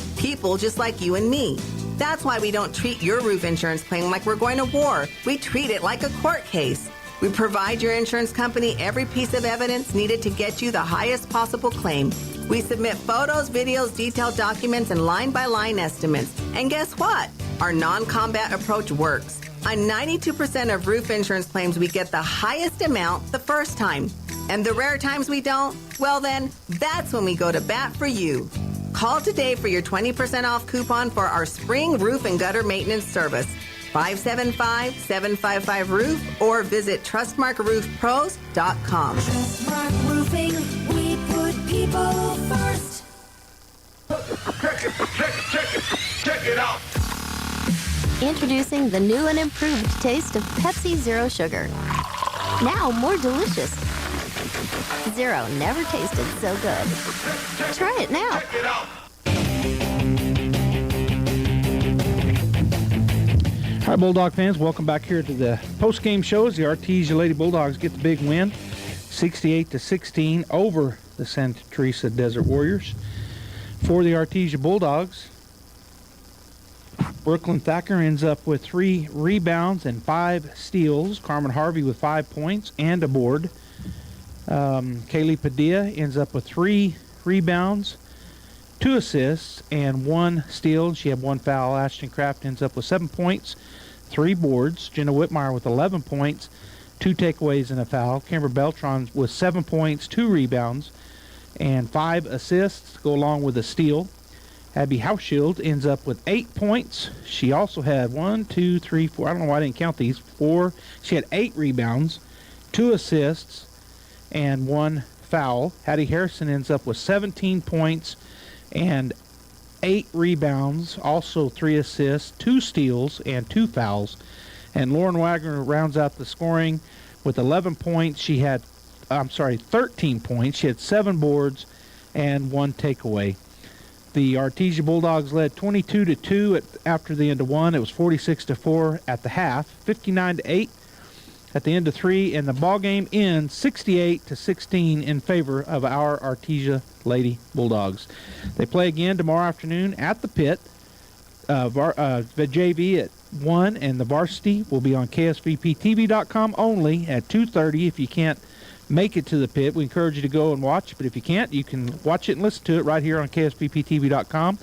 just like you and me. That's why we don't treat your roof insurance claim like we're going to war. We treat it like a court case. We provide your insurance company every piece of evidence needed to get you the highest possible claim. We submit photos, videos, detailed documents, and line-by-line estimates. And guess what? Our non-combat approach works. On 92% of roof insurance claims, we get the highest amount the first time. And the rare times we don't, well then, that's when we go to bat for you. Call today for your 20% off coupon for our spring roof and gutter maintenance service. 575-755-ROOF or visit TrustmarkRoofPros.com. Trustmark Roofing, we put people first. Check it out. Introducing the new and improved taste of Pepsi Zero Sugar. Now more delicious. Zero never tasted so good. Try it now. Hi, Bulldog fans. Welcome back here to the post-game shows. The Artesia Lady Bulldogs get the big win, 68-16 over the Santa Teresa Desert Warriors. For the Artesia Bulldogs, Brooklyn Thacker ends up with 3 rebounds and 5 steals. Carmen Harvey with 5 points and a board. Kaylee Padilla ends up with 3 rebounds, 2 assists, and 1 steal. She had 1 foul. Ashton Kraft ends up with 7 points, 3 boards. Jenna Whitmire with 11 points, 2 takeaways and a foul. Kimber Beltran with 7 points, 2 rebounds, and 5 assists to go along with a steal. Abby Hauschild ends up with 8 points. She also had 1, 2, 3, 4. I don't know why I didn't count these. 4. She had 8 rebounds, 2 assists, and 1 foul. Hattie Harrison ends up with 17 points and 8 rebounds, also 3 assists, 2 steals, and 2 fouls. And Lauren Wagner rounds out the scoring with 11 points. She had, 13 points. She had 7 boards and 1 takeaway. The Artesia Bulldogs led 22-2 after the end of 1. It was 46-4 at the half, 59-8 at the end of 3, and the ball game ends 68-16 in favor of our Artesia Lady Bulldogs. They play again tomorrow afternoon at the pit. The JV at 1, and the varsity will be on KSVPTV.com only at 2:30. If you can't make it to the pit, we encourage you to go and watch, but if you can't, you can watch it and listen to it right here on KSVPTV.com.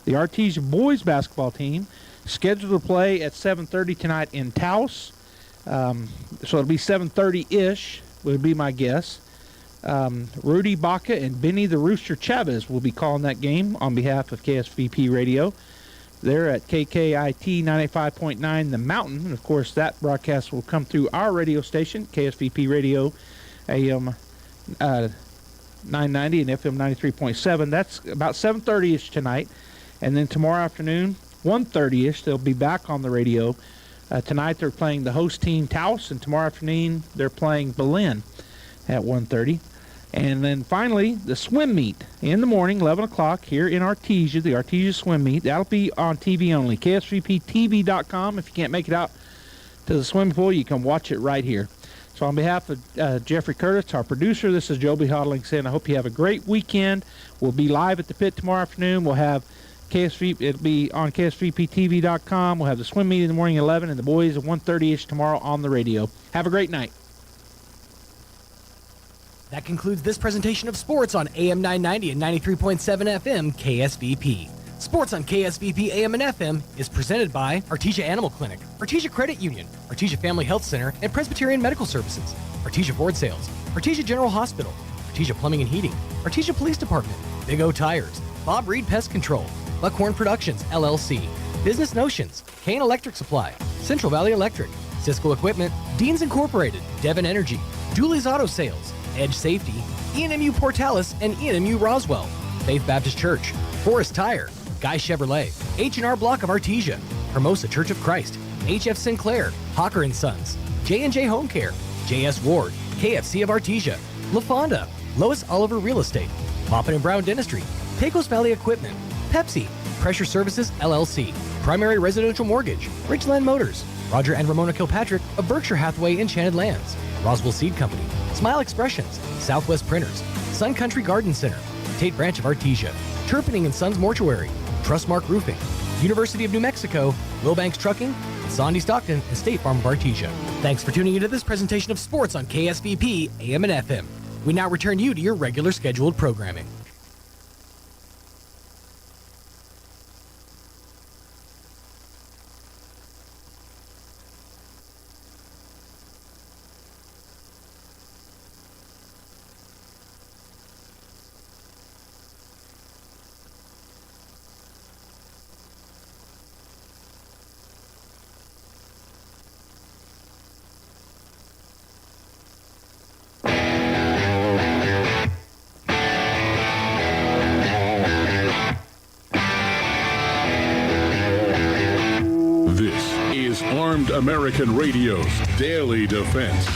The Artesia boys basketball team scheduled to play at 7:30 tonight in Taos. So it'll be 7:30-ish would be my guess. Rudy Baca and Benny the Rooster Chavez will be calling that game on behalf of KSVP Radio. They're at KKIT 95.9 The Mountain. And of course, that broadcast will come through our radio station, KSVP Radio, AM 990 and FM 93.7. That's about 7:30-ish tonight. And then tomorrow afternoon, 1:30-ish, they'll be back on the radio. Tonight they're playing the host team, Taos, and tomorrow afternoon they're playing Belen at 1:30. And then finally, the swim meet in the morning, 11 o'clock, here in Artesia, the Artesia swim meet. That'll be on TV only, KSVPTV.com. If you can't make it out to the swimming pool, you can watch it right here. So on behalf of Jeffrey Curtis, our producer, this is Joby Hodling saying I hope you have a great weekend. We'll be live at the pit tomorrow afternoon. We'll have it'll be on KSVPTV.com. We'll have the swim meet in the morning at 11, and the boys at 1:30-ish tomorrow on the radio. Have a great night. That concludes this presentation of sports on AM 990 and 93.7 FM KSVP. Sports on KSVP AM and FM is presented by Artesia Animal Clinic, Artesia Credit Union, Artesia Family Health Center and Presbyterian Medical Services, Artesia Ford Sales, Artesia General Hospital, Artesia Plumbing and Heating, Artesia Police Department, Big O Tires, Bob Reed Pest Control, Buckhorn Productions, LLC, Business Notions, Kane Electric Supply, Central Valley Electric, Cisco Equipment, Deans Incorporated, Devon Energy, Dooley's Auto Sales, Edge Safety, ENMU Portales and ENMU Roswell, Faith Baptist Church, Forest Tire, Guy Chevrolet, H&R Block of Artesia, Hermosa Church of Christ, HF Sinclair, Hawker & Sons, J&J Home Care, JS Ward, KFC of Artesia, La Fonda, Lois Oliver Real Estate, Poppin & Brown Dentistry, Pecos Valley Equipment, Pepsi, Pressure Services LLC, Primary Residential Mortgage, Richland Motors, Roger and Ramona Kilpatrick of Berkshire Hathaway Enchanted Lands, Roswell Seed Company, Smile Expressions, Southwest Printers, Sun Country Garden Center, Tate Branch of Artesia, Turpinning & Sons Mortuary, Trustmark Roofing, University of New Mexico, Wilbanks Trucking, and Sondy Stockton and State Farm of Artesia. Thanks for tuning into this presentation of sports on KSVP AM and FM. We now return you to your regular scheduled programming. American Radio's Daily Defense.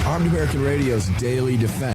Armed American Radio's Daily Defense.